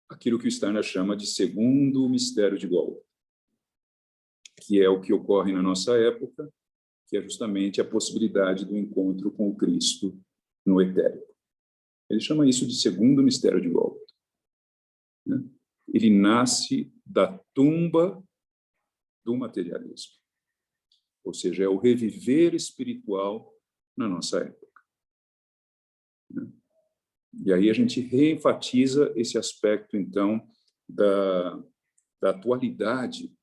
Speaker 2: aquilo que o Steiner chama de segundo mistério de Gólgota, que é o que ocorre na nossa época, que é justamente a possibilidade do encontro com o Cristo no etérico. Ele chama isso de segundo mistério de Gólgota, né? Ele nasce da tumba do materialismo, ou seja, é o reviver espiritual na nossa época, né? E aí a gente reenfatiza esse aspecto, então, da atualidade,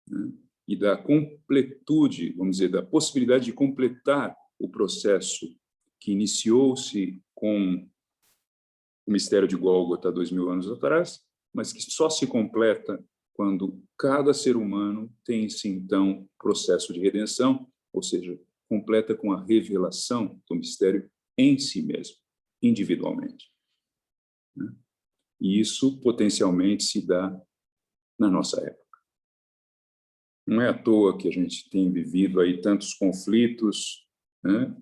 Speaker 2: né, e da completude, vamos dizer, da possibilidade de completar o processo que iniciou-se com o mistério de Gólgota há 2000 anos atrás, mas que só se completa quando cada ser humano tem-se, então, processo de redenção, ou seja, completa com a revelação do mistério em si mesmo, individualmente, né? E isso potencialmente se dá na nossa época. Não é à toa que a gente tem vivido aí tantos conflitos, né,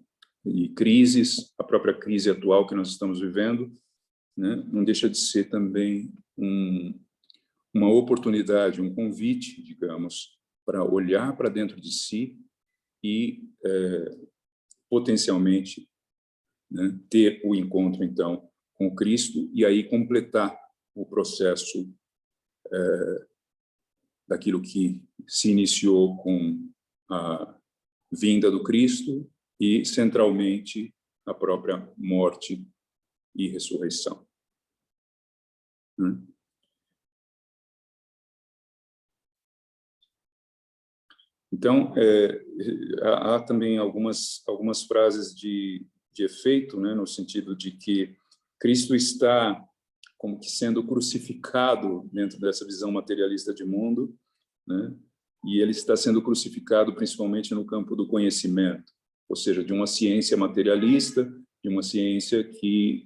Speaker 2: e crises, a própria crise atual que nós estamos vivendo, né, não deixa de ser também uma oportunidade, um convite, digamos, para olhar para dentro de si e potencialmente, né, ter o encontro, então, com Cristo e aí completar o processo daquilo que se iniciou com a vinda do Cristo e, centralmente, a própria morte e ressurreição. Então, há também algumas frases de efeito, né, no sentido de que Cristo está como que sendo crucificado dentro dessa visão materialista de mundo, né, e ele está sendo crucificado principalmente no campo do conhecimento, ou seja, de uma ciência materialista, de uma ciência que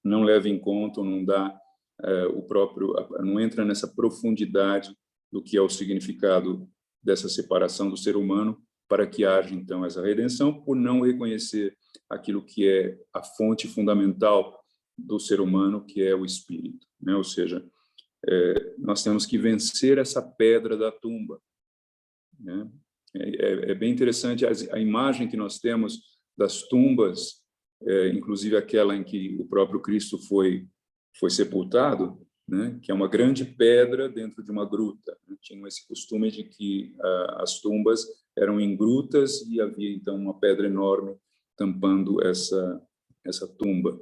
Speaker 2: não leva em conta, não dá não entra nessa profundidade do que é o significado dessa separação do ser humano, para que haja, então, essa redenção, por não reconhecer aquilo que é a fonte fundamental do ser humano, que é o espírito, né? Ou seja, nós temos que vencer essa pedra da tumba, né? É bem interessante a imagem que nós temos das tumbas, inclusive aquela em que o próprio Cristo foi sepultado, né? Que é uma grande pedra dentro de uma gruta. Tinha esse costume de que as tumbas eram em grutas e havia, então, uma pedra enorme tampando essa tumba,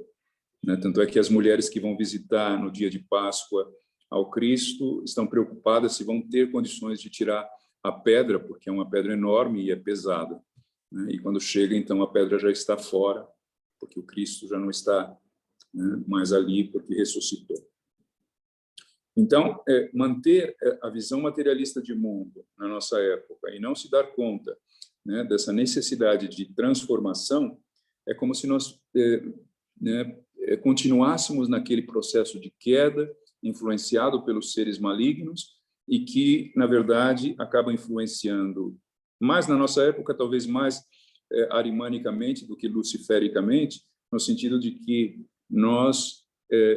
Speaker 2: né? Tanto é que as mulheres que vão visitar no dia de Páscoa ao Cristo estão preocupadas se vão ter condições de tirar a pedra, porque é uma pedra enorme e é pesada. né? E quando chega, então, a pedra já está fora, porque o Cristo já não está, né, mais ali, porque ressuscitou. Então, manter a visão materialista de mundo na nossa época e não se dar conta, né, dessa necessidade de transformação, é como se nós né, continuássemos naquele processo de queda, influenciado pelos seres malignos, e que, na verdade, acaba influenciando mais na nossa época, talvez mais arimanicamente do que lucifericamente, no sentido de que nós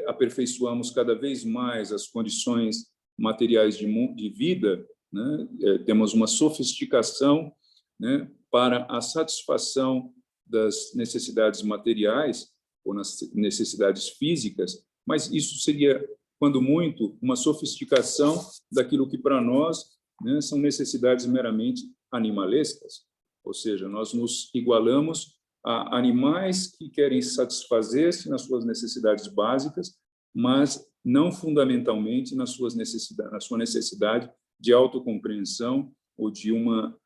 Speaker 2: aperfeiçoamos cada vez mais as condições materiais de vida, né? Temos uma sofisticação, né, para a satisfação das necessidades materiais ou nas necessidades físicas, mas isso seria, quando muito, uma sofisticação daquilo que para nós, né, são necessidades meramente animalescas, ou seja, nós nos igualamos a animais que querem satisfazer-se nas suas necessidades básicas, mas não fundamentalmente nas suas necessidades, na sua necessidade de autocompreensão ou de uma,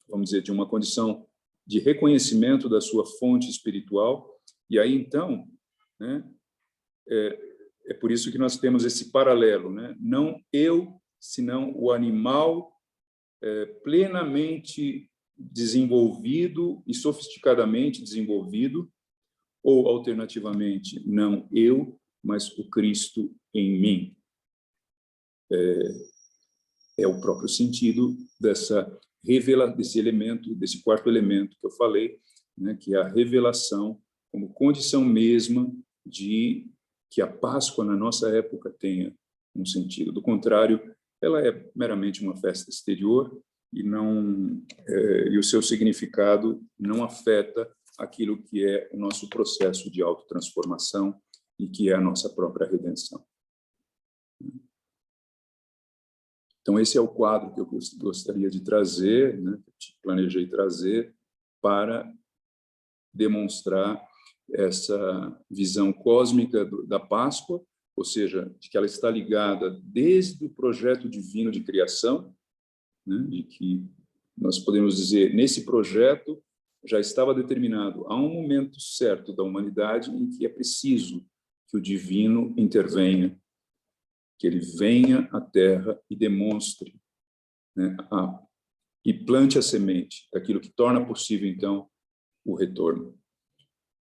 Speaker 2: vamos dizer, de uma condição de reconhecimento da sua fonte espiritual. E aí, então, né, é por isso que nós temos esse paralelo, né? Não eu, senão o animal plenamente desenvolvido e sofisticadamente desenvolvido, ou, alternativamente, não eu, mas o Cristo em mim. É o próprio sentido desse elemento, desse quarto elemento que eu falei, né, que é a revelação como condição mesma de que a Páscoa, na nossa época, tenha um sentido. Do contrário, ela é meramente uma festa exterior e e o seu significado não afeta aquilo que é o nosso processo de autotransformação e que é a nossa própria redenção. Então, esse é o quadro que eu gostaria de trazer, né, que planejei trazer, para demonstrar essa visão cósmica da Páscoa, ou seja, de que ela está ligada desde o projeto divino de criação, né, de que nós podemos dizer, nesse projeto já estava determinado, há um momento certo da humanidade em que é preciso que o divino intervenha, que ele venha à Terra e demonstre, né, e plante a semente daquilo que torna possível, então, o retorno.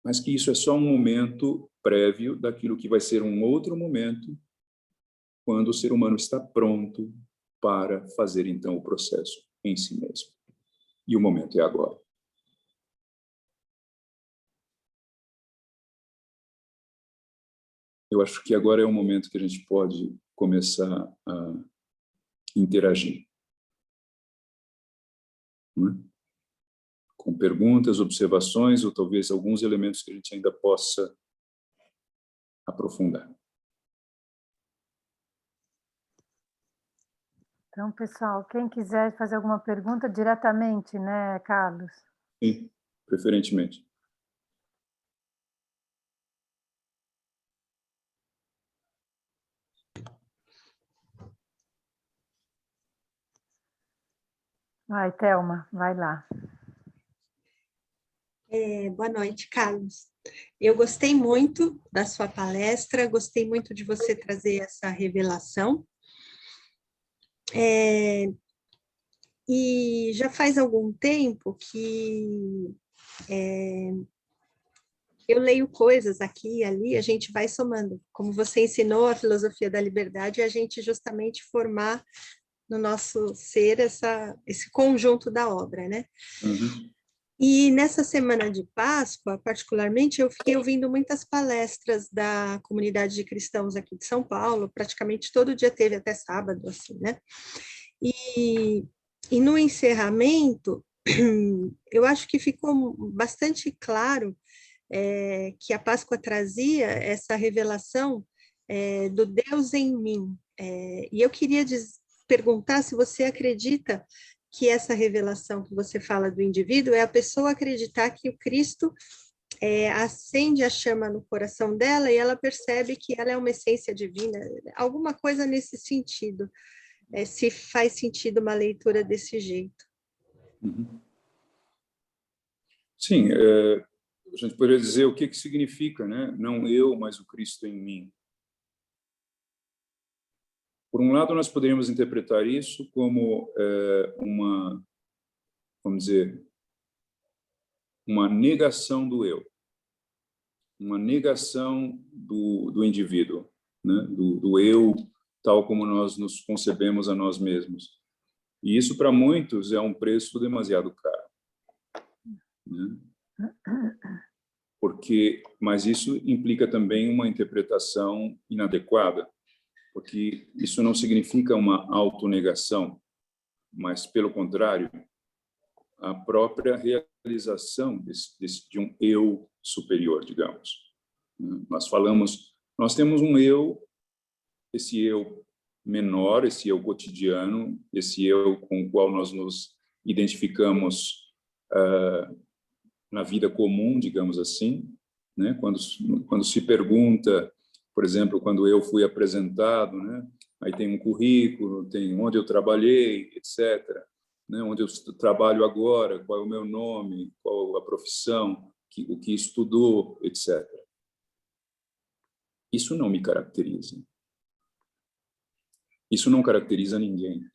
Speaker 2: Mas que isso é só um momento prévio daquilo que vai ser um outro momento, quando o ser humano está pronto para fazer, então, o processo em si mesmo. E o momento é agora. Eu acho que agora é o momento que a gente pode começar a interagir, né? Com perguntas, observações, ou talvez alguns elementos que a gente ainda possa aprofundar.
Speaker 1: Então, pessoal, quem quiser fazer alguma pergunta diretamente, né, Carlos?
Speaker 2: Sim, preferentemente.
Speaker 1: Vai, Thelma, vai lá.
Speaker 3: Boa noite, Carlos. Eu gostei muito da sua palestra, gostei muito de você trazer essa revelação. E já faz algum tempo que eu leio coisas aqui e ali, a gente vai somando. Como você ensinou a filosofia da liberdade, a gente justamente formar no nosso ser esse conjunto da obra, né?
Speaker 2: Uhum.
Speaker 3: E nessa semana de Páscoa, particularmente, eu fiquei ouvindo muitas palestras da comunidade de cristãos aqui de São Paulo, praticamente todo dia teve, até sábado, assim, né? E no encerramento, eu acho que ficou bastante claro que a Páscoa trazia essa revelação do Deus em mim. E eu queria perguntar se você acredita que essa revelação que você fala do indivíduo é a pessoa acreditar que o Cristo acende a chama no coração dela e ela percebe que ela é uma essência divina, alguma coisa nesse sentido, se faz sentido uma leitura desse jeito.
Speaker 2: Uhum. Sim, a gente poderia dizer o que significa, né? Não eu, mas o Cristo em mim. Por um lado, nós poderíamos interpretar isso como uma, vamos dizer, uma negação do eu, uma negação do indivíduo, né? Do eu, tal como nós nos concebemos a nós mesmos. E isso, para muitos, é um preço demasiado caro, né? Mas isso implica também uma interpretação inadequada, porque isso não significa uma autonegação, mas, pelo contrário, a própria realização de um eu superior, digamos. Nós temos um eu, esse eu menor, esse eu cotidiano, esse eu com o qual nós nos identificamos na vida comum, digamos assim, né? Quando se pergunta, por exemplo, quando eu fui apresentado, né? Aí tem um currículo, tem onde eu trabalhei, etc., né? Onde eu trabalho agora, qual é o meu nome, qual a profissão, o que estudou, etc. Isso não me caracteriza. Isso não caracteriza ninguém,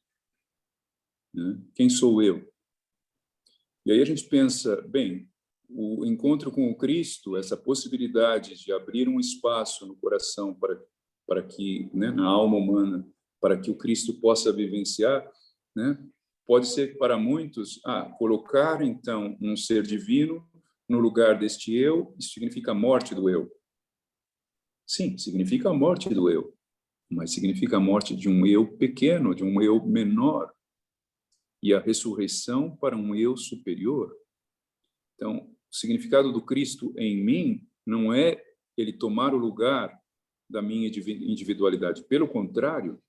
Speaker 2: né? Quem sou eu? E aí a gente pensa, bem, o encontro com o Cristo, essa possibilidade de abrir um espaço no coração para que, né, na alma humana, para que o Cristo possa vivenciar, né, pode ser para muitos, colocar então um ser divino no lugar deste eu, isso significa a morte do eu. Sim, significa a morte do eu, mas significa a morte de um eu pequeno, de um eu menor, e a ressurreição para um eu superior. Então, o significado do Cristo em mim não é ele tomar o lugar da minha individualidade. Pelo contrário,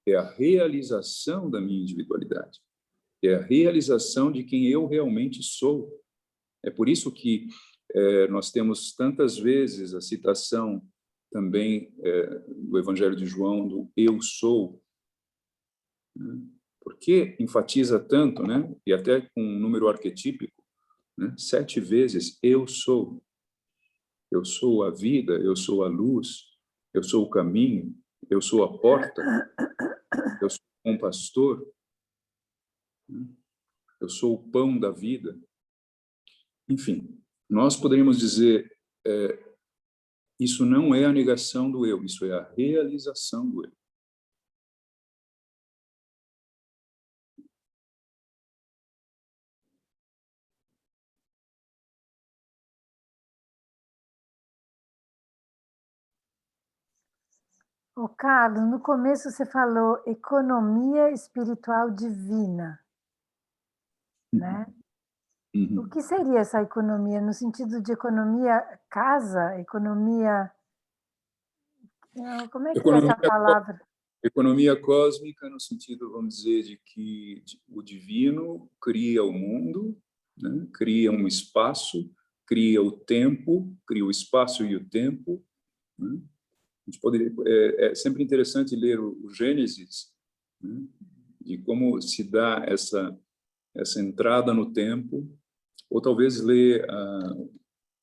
Speaker 2: é a realização da minha individualidade. É a realização de quem eu realmente sou. É por isso que nós temos tantas vezes a citação também do Evangelho de João, do eu sou. Né? Por que enfatiza tanto, né? E até com um número arquetípico, né? 7 vezes, eu sou. Eu sou a vida, eu sou a luz, eu sou o caminho, eu sou a porta, eu sou um pastor, né? Eu sou o pão da vida. Enfim, nós poderíamos dizer, isso não é a negação do eu, isso é a realização do eu.
Speaker 1: Carlos, no começo você falou economia espiritual divina, né?
Speaker 2: Uhum.
Speaker 1: O que seria essa economia? No sentido de economia casa? Economia... Como é que é essa palavra?
Speaker 2: Economia cósmica no sentido, vamos dizer, de que o divino cria o mundo, né? Cria um espaço, cria o tempo, cria o espaço e o tempo, né? A gente poderia, é sempre interessante ler o Gênesis, né? De como se dá essa entrada no tempo, ou talvez ler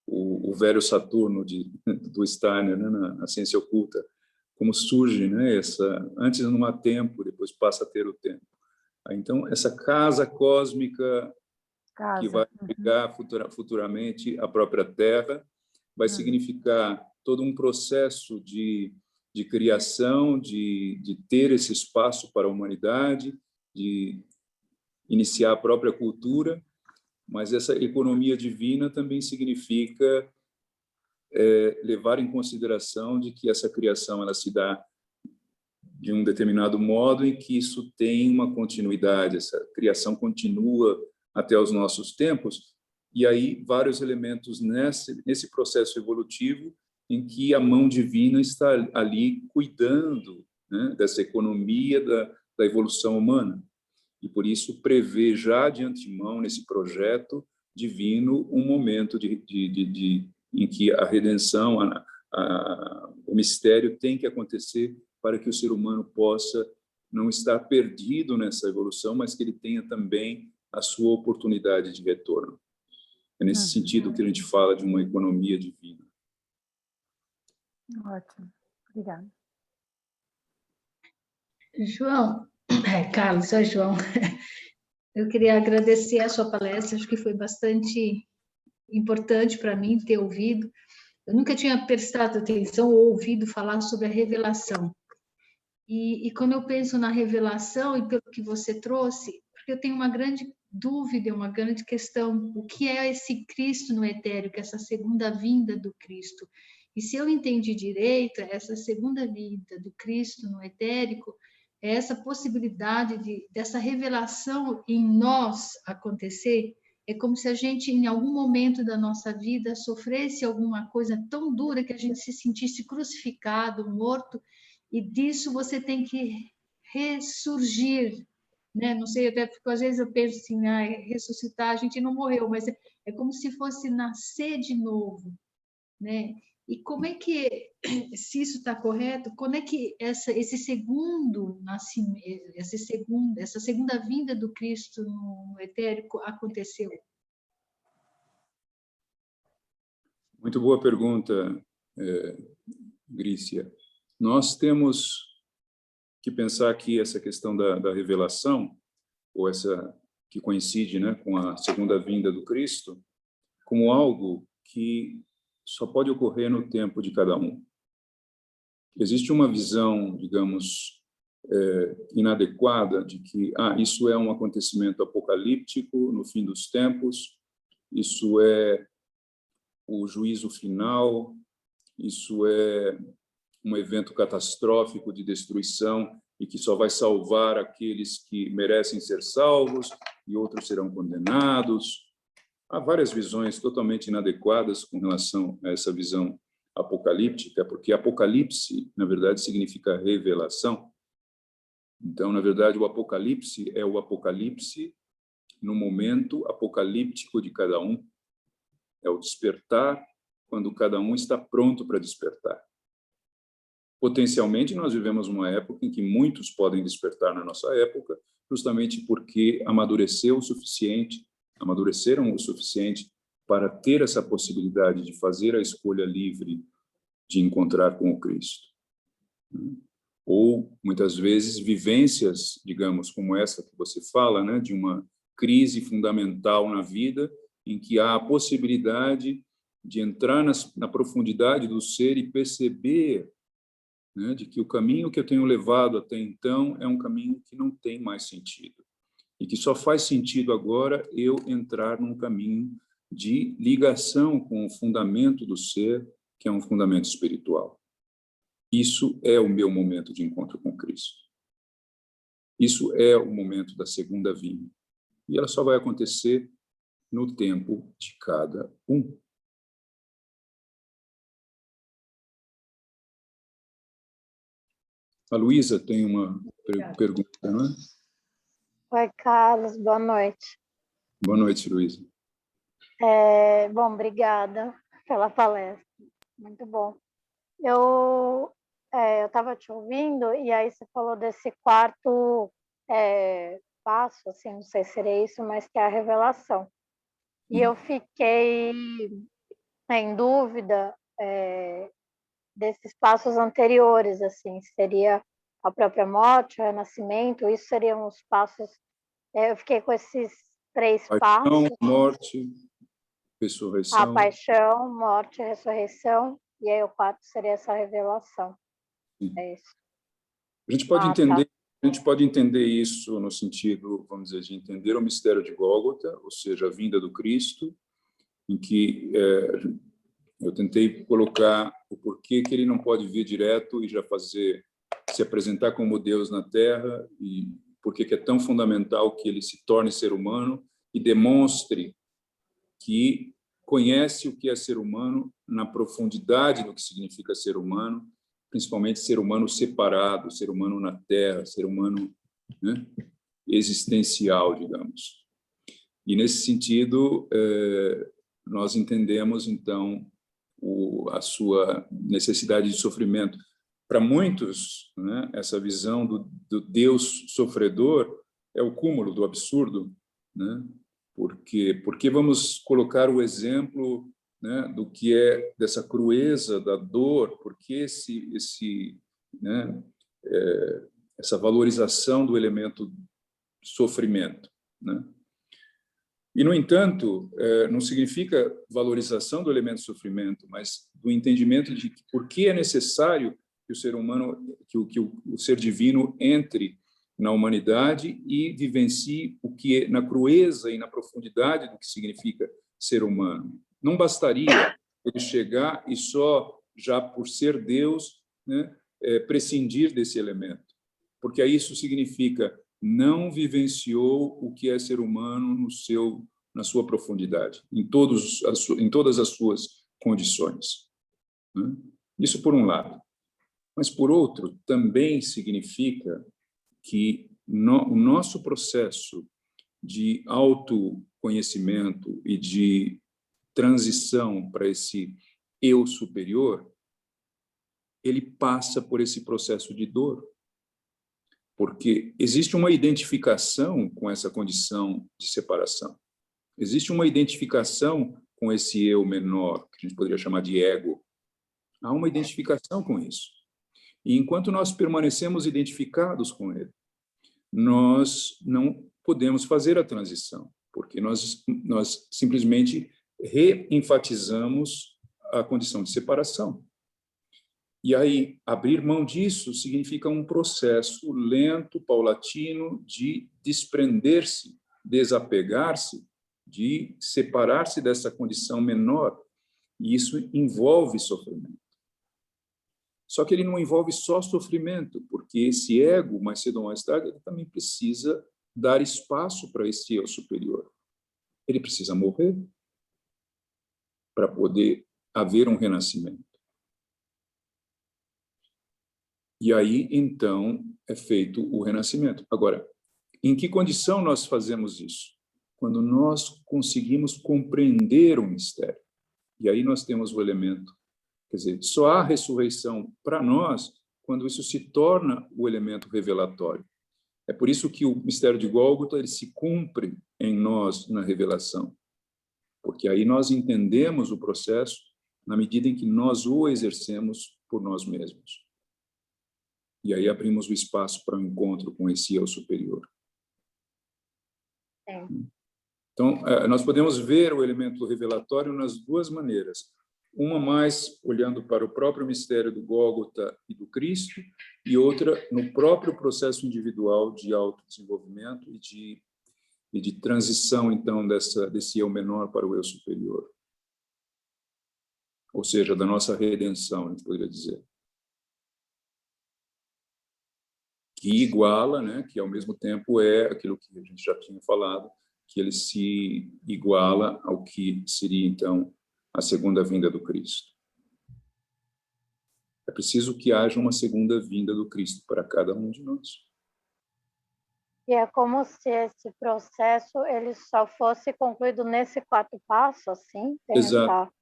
Speaker 2: o Velho Saturno do Steiner, né? Na Ciência Oculta, como surge, né? Antes não há tempo, depois passa a ter o tempo. Então, essa casa cósmica que vai ligar futuramente a própria Terra, vai significar todo um processo de criação, de ter esse espaço para a humanidade, de iniciar a própria cultura, mas essa economia divina também significa levar em consideração de que essa criação ela se dá de um determinado modo e que isso tem uma continuidade, essa criação continua até os nossos tempos, e aí vários elementos nesse processo evolutivo em que a mão divina está ali cuidando, né, dessa economia da evolução humana. E por isso prevê já de antemão nesse projeto divino um momento em que a redenção, o mistério tem que acontecer para que o ser humano possa não estar perdido nessa evolução, mas que ele tenha também a sua oportunidade de retorno. É nesse sentido que a gente fala de uma economia divina.
Speaker 1: Ótimo, obrigada.
Speaker 4: João, Carlos, é João. Eu queria agradecer a sua palestra, acho que foi bastante importante para mim ter ouvido. Eu nunca tinha prestado atenção ou ouvido falar sobre a revelação. E quando eu penso na revelação e pelo que você trouxe, porque eu tenho uma grande dúvida, uma grande questão, o que é esse Cristo no etérico, essa segunda vinda do Cristo? E se eu entendi direito, essa segunda vinda do Cristo no etérico é essa possibilidade dessa revelação em nós acontecer. É como se a gente, em algum momento da nossa vida, sofresse alguma coisa tão dura que a gente se sentisse crucificado, morto, e disso você tem que ressurgir, né? Não sei, até porque às vezes eu penso assim, ressuscitar, a gente não morreu, mas é como se fosse nascer de novo, né? E como é que, se isso está correto, como é que esse segundo nascimento, essa segunda vinda do Cristo no etérico aconteceu?
Speaker 2: Muito boa pergunta, Grícia. Nós temos que pensar aqui essa questão da revelação, ou essa que coincide, né, com a segunda vinda do Cristo, como algo que só pode ocorrer no tempo de cada um. Existe uma visão, digamos, inadequada de que isso é um acontecimento apocalíptico no fim dos tempos, isso é o juízo final, isso é um evento catastrófico de destruição e que só vai salvar aqueles que merecem ser salvos e outros serão condenados. Há várias visões totalmente inadequadas com relação a essa visão apocalíptica, porque Apocalipse, na verdade, significa revelação. Então, na verdade, o Apocalipse é o Apocalipse no momento apocalíptico de cada um. É o despertar quando cada um está pronto para despertar. Potencialmente, nós vivemos uma época em que muitos podem despertar na nossa época, justamente porque amadureceram o suficiente para ter essa possibilidade de fazer a escolha livre de encontrar com o Cristo. Ou, muitas vezes, vivências, digamos, como essa que você fala, né, de uma crise fundamental na vida, em que há a possibilidade de entrar na profundidade do ser e perceber, né, de que o caminho que eu tenho levado até então é um caminho que não tem mais sentido. E que só faz sentido agora eu entrar num caminho de ligação com o fundamento do ser, que é um fundamento espiritual. Isso é o meu momento de encontro com Cristo. Isso é o momento da segunda vinda. E ela só vai acontecer no tempo de cada um. A Luísa tem uma pergunta, não é?
Speaker 5: Oi, Carlos, boa noite.
Speaker 2: Boa noite, Luísa.
Speaker 5: Bom, obrigada pela palestra, muito bom. Eu estava te ouvindo e aí você falou desse quarto passo, assim, não sei se seria isso, mas que é a revelação. E eu fiquei em dúvida desses passos anteriores, assim, seria a própria morte, o renascimento, isso seriam os passos. Eu fiquei com esses 3 passos.
Speaker 2: Morte, ressurreição.
Speaker 5: A paixão, morte, ressurreição, e aí o 4 seria essa revelação.
Speaker 2: Sim.
Speaker 5: É isso.
Speaker 2: A gente pode entender isso no sentido, vamos dizer, de entender o mistério de Gólgota, ou seja, a vinda do Cristo, em que eu tentei colocar o porquê que ele não pode vir direto e já se apresentar como Deus na Terra, e porquê que é tão fundamental que ele se torne ser humano e demonstre que conhece o que é ser humano na profundidade do que significa ser humano, principalmente ser humano separado, ser humano na Terra, ser humano, né, existencial, digamos. E, nesse sentido, nós entendemos, então, a sua necessidade de sofrimento. Para muitos, né, essa visão do Deus sofredor é o cúmulo do absurdo, né? Porque vamos colocar o exemplo, né, do que é dessa crueza da dor, porque né, essa valorização do elemento sofrimento, né? E, no entanto, não significa valorização do elemento sofrimento, mas do entendimento de por que é necessário que o ser humano, que o ser divino entre na humanidade e vivencie o que é, na crueza e na profundidade do que significa ser humano. Não bastaria ele chegar e só, já por ser Deus, né, prescindir desse elemento, porque aí isso significa não vivenciou o que é ser humano na sua profundidade, em todas as suas condições, né? Isso por um lado. Mas, por outro, também significa que o nosso processo de autoconhecimento e de transição para esse eu superior, ele passa por esse processo de dor, porque existe uma identificação com essa condição de separação. Existe uma identificação com esse eu menor, que a gente poderia chamar de ego. Há uma identificação com isso. E enquanto nós permanecemos identificados com ele, nós não podemos fazer a transição, porque nós simplesmente reenfatizamos a condição de separação. E aí, abrir mão disso significa um processo lento, paulatino, de desprender-se, desapegar-se, de separar-se dessa condição menor. E isso envolve sofrimento. Só que ele não envolve só sofrimento, porque esse ego, mais cedo ou mais tarde, ele também precisa dar espaço para esse eu superior. Ele precisa morrer para poder haver um renascimento. E aí, então, é feito o renascimento. Agora, em que condição nós fazemos isso? Quando nós conseguimos compreender o mistério. E aí nós temos o elemento. Quer dizer, só há ressurreição para nós quando isso se torna o elemento revelatório. É por isso que o mistério de Gólgota ele se cumpre em nós na revelação. Porque aí nós entendemos o processo na medida em que nós o exercemos por nós mesmos. E aí abrimos o espaço para o encontro com esse eu superior. Então, nós podemos ver o elemento revelatório nas duas maneiras. Uma mais olhando para o próprio mistério do Gólgota e do Cristo, e outra no próprio processo individual de autodesenvolvimento e de transição, então, desse eu menor para o eu superior. Ou seja, da nossa redenção, a gente poderia dizer. Que iguala, né, que ao mesmo tempo é aquilo que a gente já tinha falado, que ele se iguala ao que seria, então, a segunda vinda do Cristo. É preciso que haja uma segunda vinda do Cristo para cada um de nós.
Speaker 5: E é como se esse processo ele só fosse concluído nesse quarto passo, assim?
Speaker 2: Exato.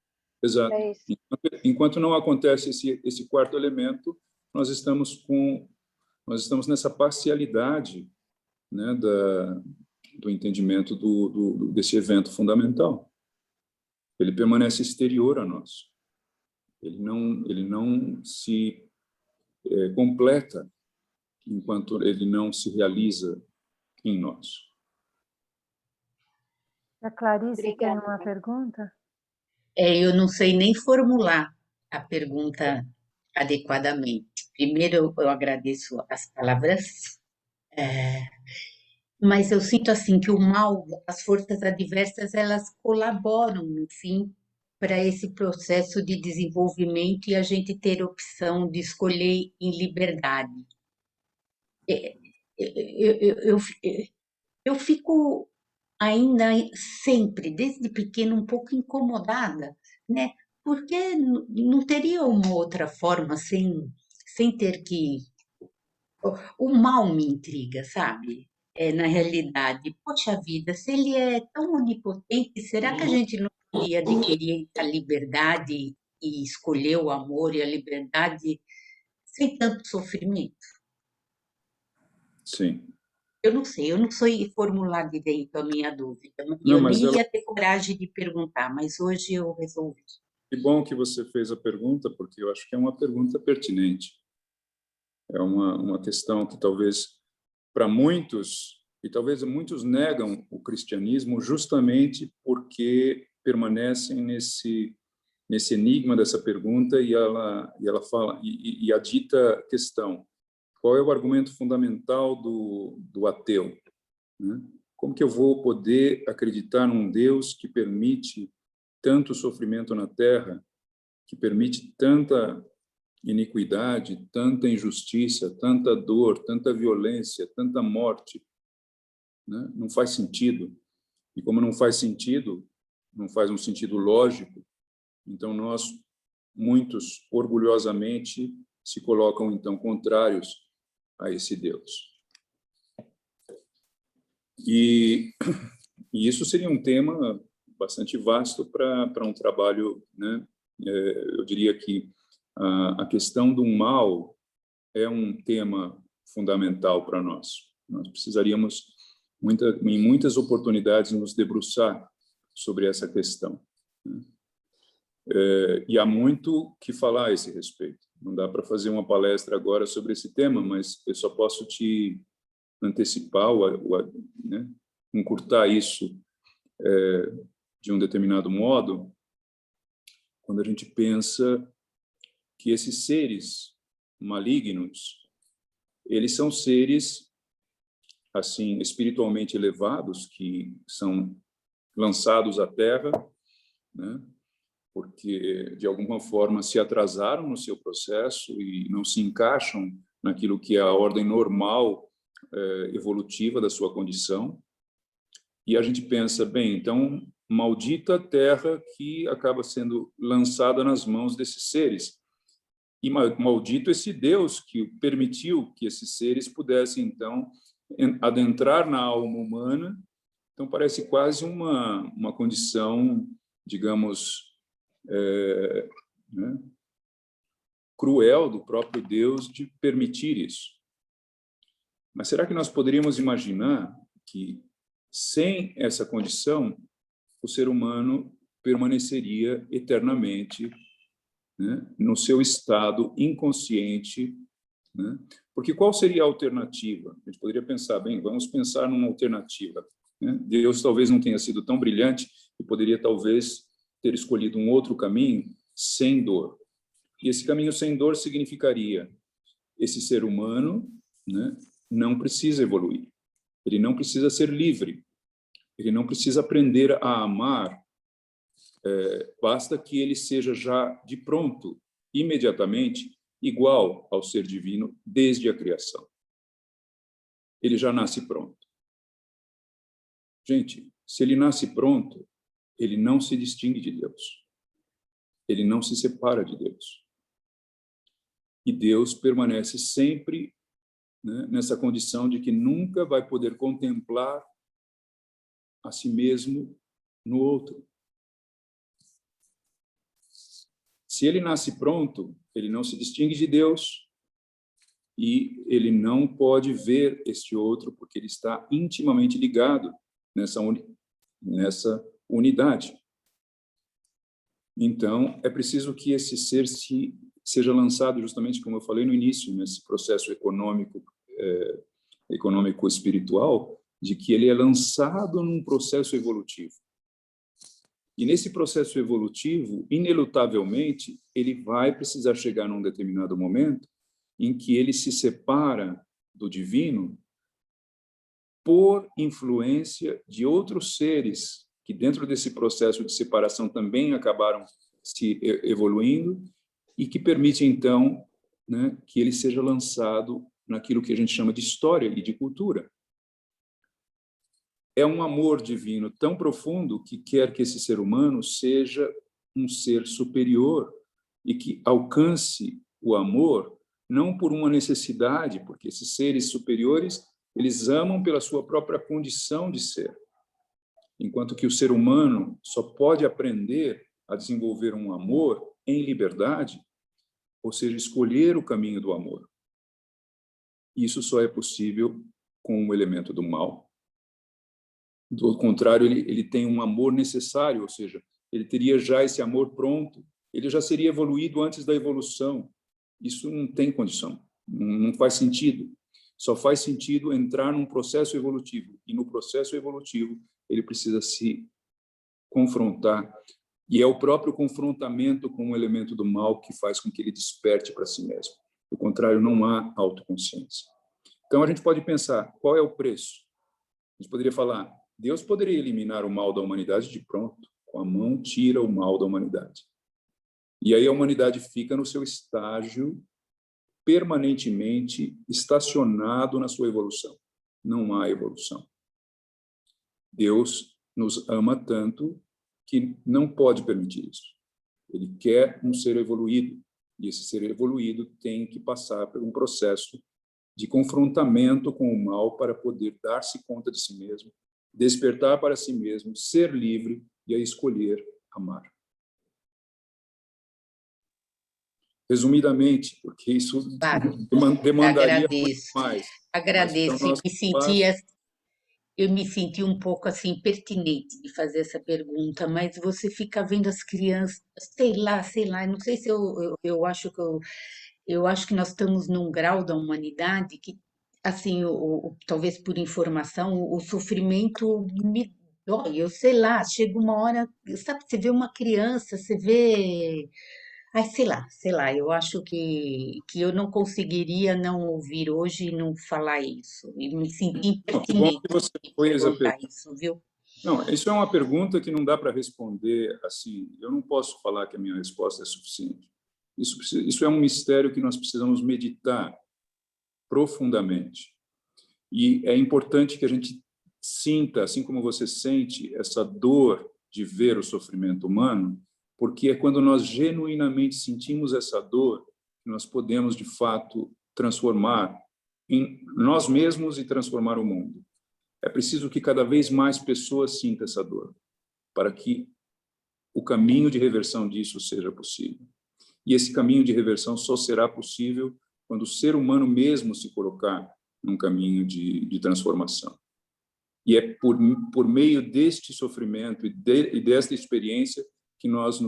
Speaker 2: Exato.
Speaker 5: É isso.
Speaker 2: Enquanto não acontece esse quarto elemento, nós estamos nessa parcialidade, né, do entendimento desse evento fundamental. Ele permanece exterior a nós. Ele não se completa enquanto ele não se realiza em nós.
Speaker 1: A Clarice
Speaker 5: Obrigada.
Speaker 1: tem uma pergunta?
Speaker 6: Eu não sei nem formular a pergunta adequadamente. Primeiro, eu agradeço as palavras, mas eu sinto assim que o mal, as forças adversas, elas colaboram, no fim, para esse processo de desenvolvimento e a gente ter opção de escolher em liberdade. Eu fico ainda sempre, desde pequena, um pouco incomodada, né? Porque não teria uma outra forma sem ter que... O mal me intriga, sabe? Na realidade, poxa vida, se ele é tão onipotente, será que a gente não podia adquirir a liberdade e escolher o amor e a liberdade sem tanto sofrimento?
Speaker 2: Sim.
Speaker 6: Eu não sei, eu não sei formular direito a minha dúvida.
Speaker 2: Não,
Speaker 6: Eu
Speaker 2: mas
Speaker 6: nem ia ter coragem de perguntar, mas hoje eu resolvi.
Speaker 2: que bom que você fez a pergunta, porque eu acho que é uma pergunta pertinente. É uma questão que talvez para muitos, e talvez muitos negam o cristianismo justamente porque permanecem nesse enigma dessa pergunta e ela fala, e a dita questão, qual é o argumento fundamental do ateu? Né? Como que eu vou poder acreditar num Deus que permite tanto sofrimento na Terra, que permite tanta iniquidade, tanta injustiça, tanta dor, tanta violência, tanta morte? Né? Não faz sentido. E como não faz sentido, não faz um sentido lógico, então nós, muitos, orgulhosamente, se colocam, então, contrários a esse Deus. E isso seria um tema bastante vasto para um trabalho, né? Eu diria que a questão do mal é um tema fundamental para nós. Nós precisaríamos, em muitas oportunidades, nos debruçar sobre essa questão. E há muito que falar a esse respeito. Não dá para fazer uma palestra agora sobre esse tema, mas eu só posso te antecipar, né, encurtar isso de um determinado modo, quando a gente pensa que esses seres malignos, eles são seres assim espiritualmente elevados que são lançados à Terra, né? Porque de alguma forma se atrasaram no seu processo e não se encaixam naquilo que é a ordem normal evolutiva da sua condição. E a gente pensa, bem, então maldita a Terra que acaba sendo lançada nas mãos desses seres. E maldito esse Deus que permitiu que esses seres pudessem, então, adentrar na alma humana. Então, parece quase uma condição, digamos, né, cruel do próprio Deus de permitir isso. Mas será que nós poderíamos imaginar que, sem essa condição, o ser humano permaneceria eternamente, né, no seu estado inconsciente, né? Porque qual seria a alternativa? A gente poderia pensar, bem, vamos pensar numa alternativa, né? Deus talvez não tenha sido tão brilhante e poderia talvez ter escolhido um outro caminho sem dor. E esse caminho sem dor significaria esse ser humano, né, não precisa evoluir, ele não precisa ser livre, ele não precisa aprender a amar, basta que ele seja já de pronto, imediatamente, igual ao ser divino desde a criação. Ele já nasce pronto. Gente, se ele nasce pronto, ele não se distingue de Deus. Ele não se separa de Deus. E Deus permanece sempre, né, nessa condição de que nunca vai poder contemplar a si mesmo no outro. Se ele nasce pronto, ele não se distingue de Deus e ele não pode ver este outro porque ele está intimamente ligado nessa unidade. Então, é preciso que esse ser seja lançado, justamente como eu falei no início, nesse processo econômico-espiritual, de que ele é lançado num processo evolutivo. E nesse processo evolutivo, inelutavelmente, ele vai precisar chegar num determinado momento em que ele se separa do divino por influência de outros seres que dentro desse processo de separação também acabaram se evoluindo e que permite, então, né, que ele seja lançado naquilo que a gente chama de história e de cultura. É um amor divino tão profundo que quer que esse ser humano seja um ser superior e que alcance o amor não por uma necessidade, porque esses seres superiores, eles amam pela sua própria condição de ser, enquanto que o ser humano só pode aprender a desenvolver um amor em liberdade, ou seja, escolher o caminho do amor. Isso só é possível com o elemento do mal. Do contrário, ele tem um amor necessário, ou seja, ele teria já esse amor pronto, ele já seria evoluído antes da evolução. Isso não tem condição, não faz sentido. Só faz sentido entrar num processo evolutivo, e no processo evolutivo ele precisa se confrontar, e é o próprio confrontamento com o elemento do mal que faz com que ele desperte para si mesmo. Do contrário, não há autoconsciência. Então, a gente pode pensar, qual é o preço? A gente poderia falar, Deus poderia eliminar o mal da humanidade de pronto, com a mão tira o mal da humanidade. E aí a humanidade fica no seu estágio permanentemente estacionado na sua evolução. Não há evolução. Deus nos ama tanto que não pode permitir isso. Ele quer um ser evoluído, e esse ser evoluído tem que passar por um processo de confrontamento com o mal para poder dar-se conta de si mesmo, despertar para si mesmo, ser livre e a escolher amar. Resumidamente, porque isso
Speaker 6: Claro,
Speaker 2: demandaria muito
Speaker 6: agradeço.
Speaker 2: mais.
Speaker 6: Agradeço.
Speaker 2: Mas para o nosso
Speaker 6: Eu me senti um pouco assim pertinente de fazer essa pergunta, mas você fica vendo as crianças, sei lá, não sei se eu acho que eu acho que nós estamos num grau da humanidade que, assim, talvez por informação, o sofrimento me dói. Eu sei lá, chega uma hora, sabe, você vê uma criança, você vê. Ai, sei lá, eu acho que eu não conseguiria não ouvir hoje e não falar isso. E me senti
Speaker 2: Não, que bom
Speaker 6: impertinente
Speaker 2: que você
Speaker 6: de
Speaker 2: fez a
Speaker 6: perguntar
Speaker 2: pergunta.
Speaker 6: isso, viu?
Speaker 2: Não, isso é uma pergunta que não dá para responder assim. Eu não posso falar que a minha resposta é suficiente. Isso é um mistério que nós precisamos meditar profundamente. E é importante que a gente sinta, assim como você sente, essa dor de ver o sofrimento humano, porque é quando nós genuinamente sentimos essa dor que nós podemos, de fato, transformar em nós mesmos e transformar o mundo. É preciso que cada vez mais pessoas sintam essa dor, para que o caminho de reversão disso seja possível. E esse caminho de reversão só será possível quando o ser humano mesmo se colocar num caminho de transformação. E é por meio deste sofrimento e desta experiência que nós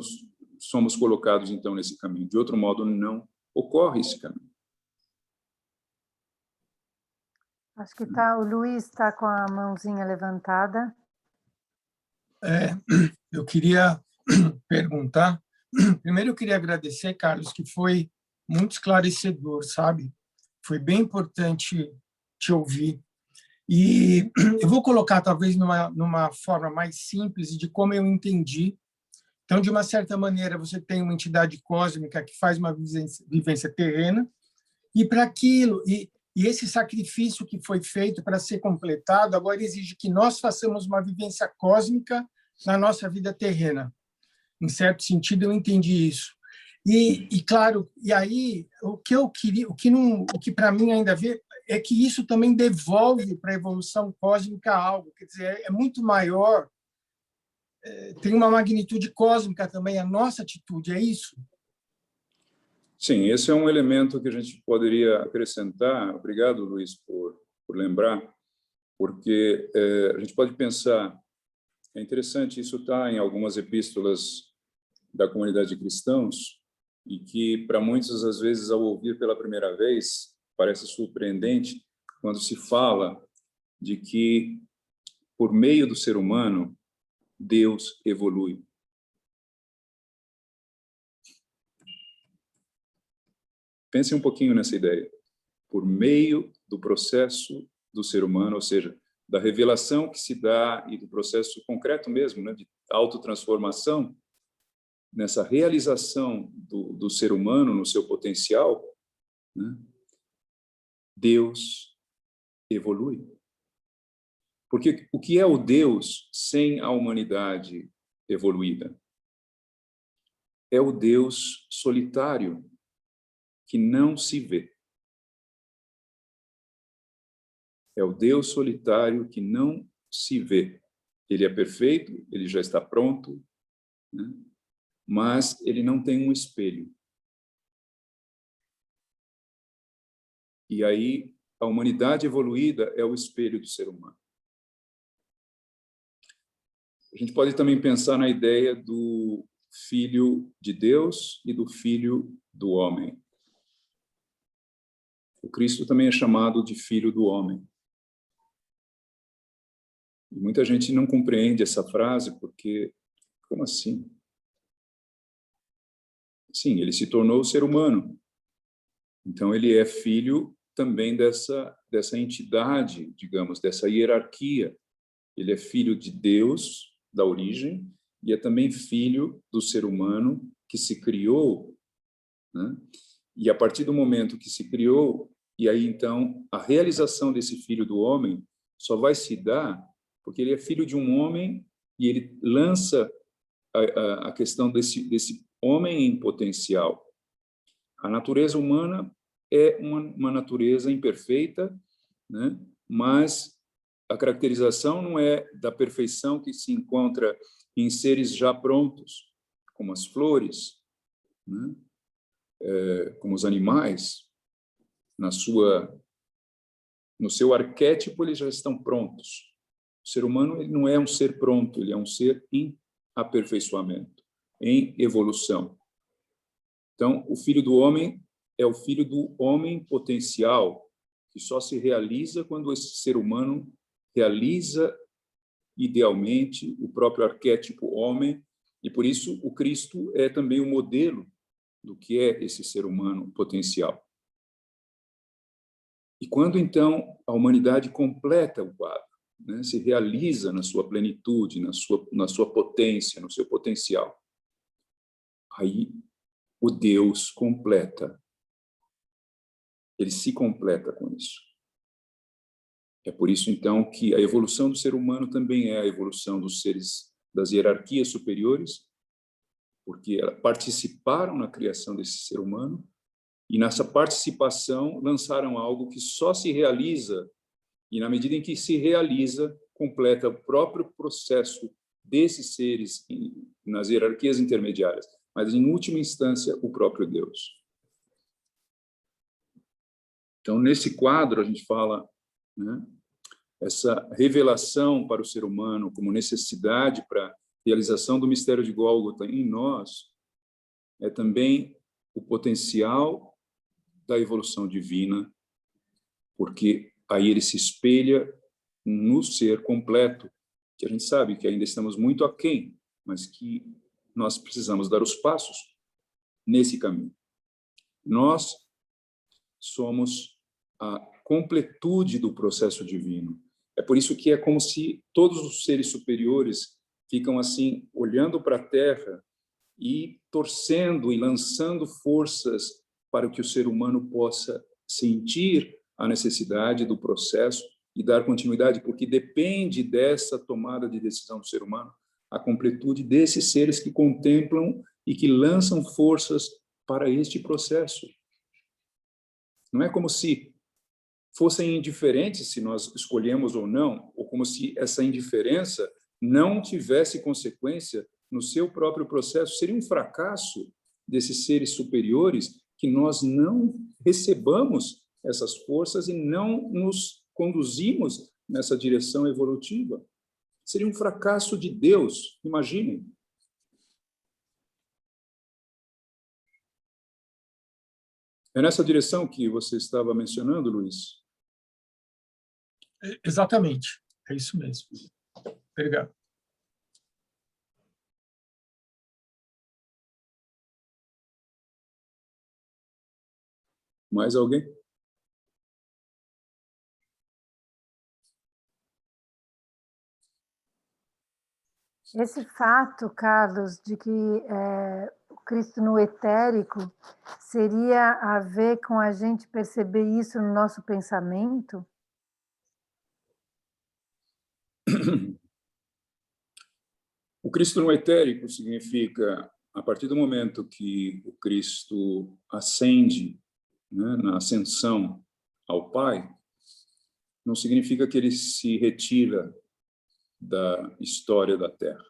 Speaker 2: somos colocados, então, nesse caminho. De outro modo, não ocorre esse caminho.
Speaker 1: Acho que o Luiz está com a mãozinha levantada.
Speaker 7: Eu queria perguntar. Primeiro, eu queria agradecer, Carlos, que foi muito esclarecedor, sabe? Foi bem importante te ouvir. E eu vou colocar, talvez, numa forma mais simples de como eu entendi. Então, de uma certa maneira, você tem uma entidade cósmica que faz uma vivência terrena, e para aquilo, e esse sacrifício que foi feito para ser completado, agora exige que nós façamos uma vivência cósmica na nossa vida terrena. Em certo sentido, eu entendi isso. E claro, e aí o que eu queria, o que para mim ainda vê é que isso também devolve para a evolução cósmica algo, quer dizer, é muito maior, tem uma magnitude cósmica também a nossa atitude, é isso?
Speaker 2: Sim, esse é um elemento que a gente poderia acrescentar. Obrigado, Luiz, por lembrar, porque a gente pode pensar, é interessante, isso está em algumas epístolas da comunidade de cristãos, e que, para muitos, às vezes, ao ouvir pela primeira vez, parece surpreendente quando se fala de que, por meio do ser humano, Deus evolui. Pense um pouquinho nessa ideia. Por meio do processo do ser humano, ou seja, da revelação que se dá e do processo concreto mesmo, né, de autotransformação, nessa realização do ser humano no seu potencial, né, Deus evolui. Porque o que é o Deus sem a humanidade evoluída? É o Deus solitário, que não se vê. É o Deus solitário que não se vê. Ele é perfeito, ele já está pronto, né? Mas ele não tem um espelho. E aí a humanidade evoluída é o espelho do ser humano. A gente pode também pensar na ideia do filho de Deus e do filho do homem. O Cristo também é chamado de filho do homem. E muita gente não compreende essa frase porque, como assim? Sim, ele se tornou ser humano. Então, ele é filho também dessa entidade, digamos, dessa hierarquia. Ele é filho de Deus, da origem, e é também filho do ser humano que se criou, né? E a partir do momento que se criou, e aí então a realização desse filho do homem só vai se dar porque ele é filho de um homem e ele lança a questão desse homem em potencial. A natureza humana é uma natureza imperfeita, né? Mas a caracterização não é da perfeição que se encontra em seres já prontos, como as flores, né? Como os animais. No seu arquétipo, eles já estão prontos. O ser humano ele não é um ser pronto, ele é um ser em aperfeiçoamento, em evolução. Então, o filho do homem é o filho do homem potencial, que só se realiza quando esse ser humano realiza idealmente o próprio arquétipo homem, e por isso o Cristo é também o modelo do que é esse ser humano potencial. E quando, então, a humanidade completa o quadro, né, se realiza na sua plenitude, na sua potência, no seu potencial, aí o Deus completa. Ele se completa com isso. É por isso, então, que a evolução do ser humano também é a evolução dos seres das hierarquias superiores, porque participaram na criação desse ser humano e, nessa participação, lançaram algo que só se realiza e, na medida em que se realiza, completa o próprio processo desses seres nas hierarquias intermediárias, mas, em última instância, o próprio Deus. Então, nesse quadro, a gente fala, né, essa revelação para o ser humano como necessidade para a realização do mistério de Gólgota em nós é também o potencial da evolução divina, porque aí ele se espelha no ser completo, que a gente sabe que ainda estamos muito aquém, mas que nós precisamos dar os passos nesse caminho. Nós somos a completude do processo divino. É por isso que é como se todos os seres superiores ficam assim, olhando para a Terra e torcendo e lançando forças para que o ser humano possa sentir a necessidade do processo e dar continuidade, porque depende dessa tomada de decisão do ser humano a completude desses seres que contemplam e que lançam forças para este processo. Não é como se fossem indiferentes se nós escolhemos ou não, ou como se essa indiferença não tivesse consequência no seu próprio processo. Seria um fracasso desses seres superiores que nós não recebamos essas forças e não nos conduzimos nessa direção evolutiva. Seria um fracasso de Deus, imaginem. É nessa direção que você estava mencionando, Luiz?
Speaker 7: Exatamente, é isso mesmo. Obrigado.
Speaker 2: Mais alguém?
Speaker 1: Esse fato, Carlos, de que o Cristo no etérico seria a ver com a gente perceber isso no nosso pensamento?
Speaker 2: O Cristo no etérico significa, a partir do momento que o Cristo ascende, né, na ascensão ao Pai, não significa que ele se retira da história da Terra.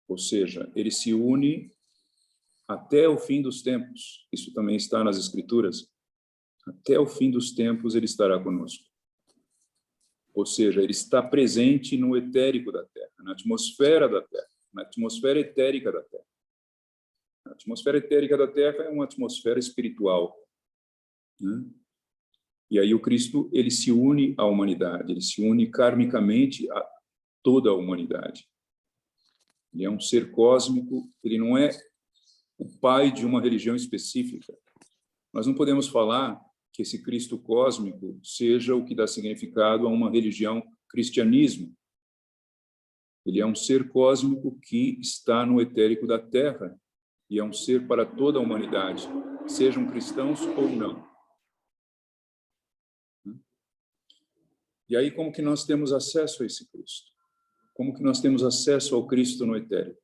Speaker 2: Ou seja, ele se une até o fim dos tempos. Isso também está nas Escrituras. Até o fim dos tempos ele estará conosco. Ou seja, ele está presente no etérico da Terra, na atmosfera da Terra, na atmosfera etérica da Terra. A atmosfera etérica da Terra é uma atmosfera espiritual, né? E aí o Cristo, ele se une à humanidade, ele se une karmicamente a toda a humanidade. Ele é um ser cósmico, ele não é o pai de uma religião específica. Nós não podemos falar que esse Cristo cósmico seja o que dá significado a uma religião, cristianismo. Ele é um ser cósmico que está no etérico da Terra e é um ser para toda a humanidade, sejam cristãos ou não. E aí, como que nós temos acesso a esse Cristo? Como que nós temos acesso ao Cristo no etérico?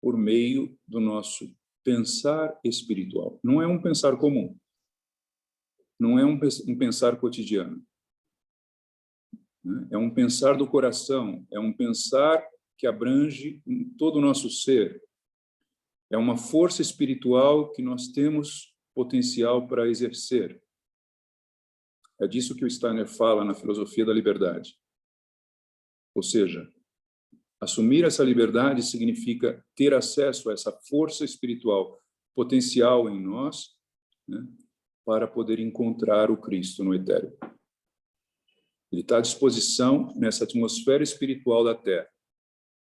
Speaker 2: Por meio do nosso pensar espiritual. Não é um pensar comum. Não é um pensar cotidiano. É um pensar do coração. É um pensar que abrange todo o nosso ser. É uma força espiritual que nós temos potencial para exercer. É disso que o Steiner fala na Filosofia da Liberdade. Ou seja, assumir essa liberdade significa ter acesso a essa força espiritual potencial em nós, né, para poder encontrar o Cristo no etéreo. Ele está à disposição nessa atmosfera espiritual da Terra.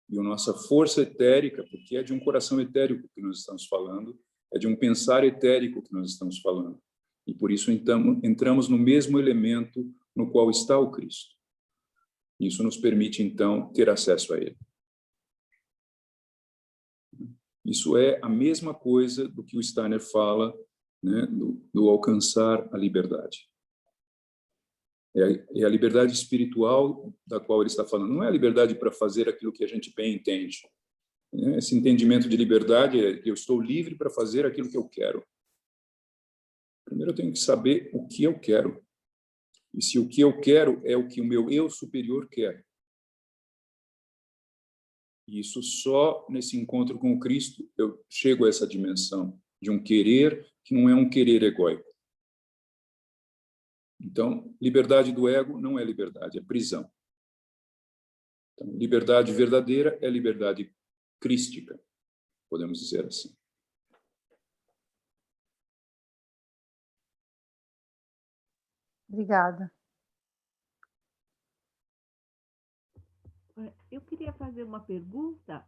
Speaker 2: E a nossa força etérica, porque é de um coração etérico que nós estamos falando, é de um pensar etérico que nós estamos falando. E por isso então, entramos no mesmo elemento no qual está o Cristo. Isso nos permite, então, ter acesso a Ele. Isso é a mesma coisa do que o Steiner fala, né, do alcançar a liberdade. É a liberdade espiritual da qual ele está falando. Não é a liberdade para fazer aquilo que a gente bem entende. Esse entendimento de liberdade é que eu estou livre para fazer aquilo que eu quero. Primeiro eu tenho que saber o que eu quero. E se o que eu quero é o que o meu eu superior quer. E isso só nesse encontro com o Cristo eu chego a essa dimensão de um querer que não é um querer egóico. Então, liberdade do ego não é liberdade, é prisão. Então, liberdade verdadeira é liberdade crística, podemos dizer assim.
Speaker 1: Obrigada.
Speaker 8: Eu queria fazer uma pergunta.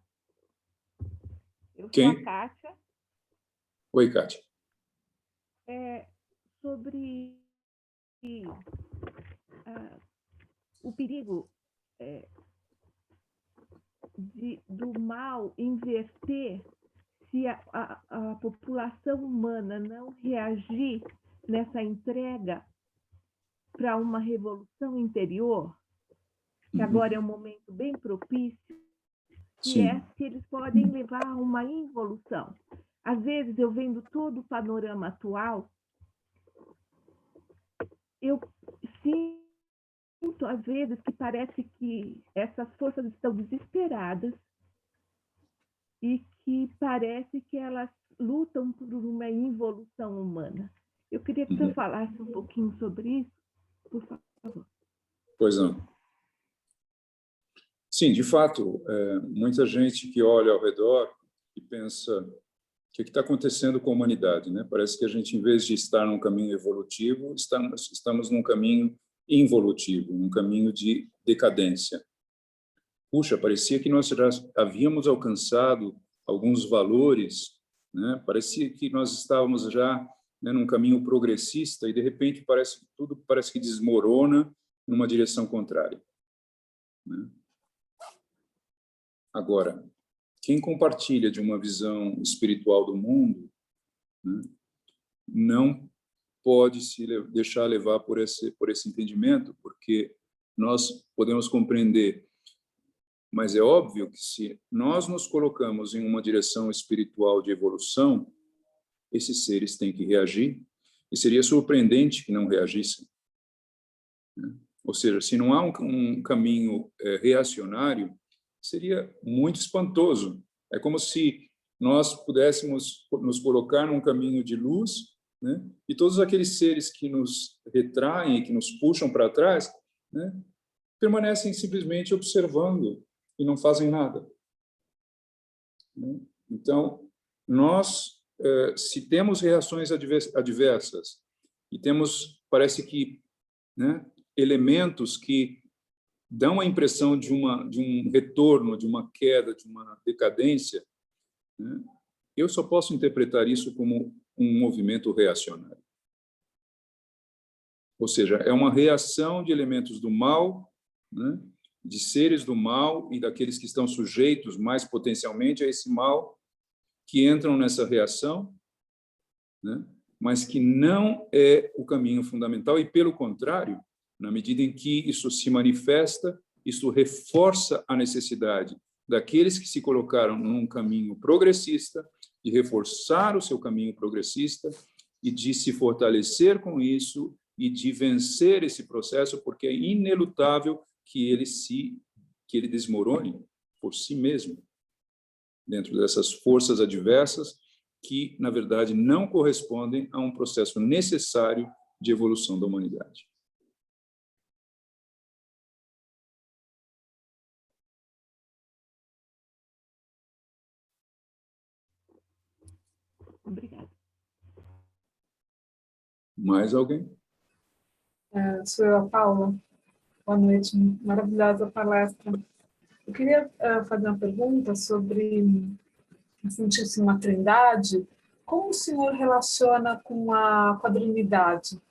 Speaker 8: Eu
Speaker 2: Quem?
Speaker 8: sou a Kátia.
Speaker 2: Oi, Kátia.
Speaker 8: Sobre o perigo do mal inverter se a população humana não reagir nessa entrega para uma revolução interior, que agora é um momento bem propício, que é que eles podem levar a uma involução. Às vezes, eu vendo todo o panorama atual, eu sinto, às vezes, que parece que essas forças estão desesperadas e que parece que elas lutam por uma involução humana. Eu queria que você falasse um pouquinho sobre isso, por favor.
Speaker 2: Pois não. Sim, de fato, muita gente que olha ao redor e pensa o que está acontecendo com a humanidade, né? Parece que a gente, em vez de estar num caminho evolutivo, estamos num caminho involutivo, num caminho de decadência. Puxa, parecia que nós já havíamos alcançado alguns valores, né? Parecia que nós estávamos já, né, num caminho progressista e, de repente, tudo parece que desmorona numa direção contrária, né? Agora, quem compartilha de uma visão espiritual do mundo, né, não pode se deixar levar por esse entendimento, porque nós podemos compreender, mas é óbvio que se nós nos colocamos em uma direção espiritual de evolução, esses seres têm que reagir, e seria surpreendente que não reagissem, né? Ou seja, se não há um caminho reacionário, seria muito espantoso. É como se nós pudéssemos nos colocar num caminho de luz né? E todos aqueles seres que nos retraem, que nos puxam para trás, né, permanecem simplesmente observando e não fazem nada, né? Então, nós, se temos reações adversas e temos, parece que, né, elementos que dão a impressão de um retorno, de uma queda, de uma decadência, né, eu só posso interpretar isso como um movimento reacionário. Ou seja, é uma reação de elementos do mal, né, de seres do mal e daqueles que estão sujeitos mais potencialmente a esse mal, que entram nessa reação, né, mas que não é o caminho fundamental e, pelo contrário, na medida em que isso se manifesta, isso reforça a necessidade daqueles que se colocaram num caminho progressista, de reforçar o seu caminho progressista e de se fortalecer com isso e de vencer esse processo, porque é inelutável que ele desmorone por si mesmo, dentro dessas forças adversas que, na verdade, não correspondem a um processo necessário de evolução da humanidade.
Speaker 8: Obrigada.
Speaker 2: Mais alguém?
Speaker 9: Sou eu, a Paula. Boa noite, maravilhosa palestra. Eu queria fazer uma pergunta sobre sentir-se uma trindade. Como o senhor relaciona com a quadrinidade?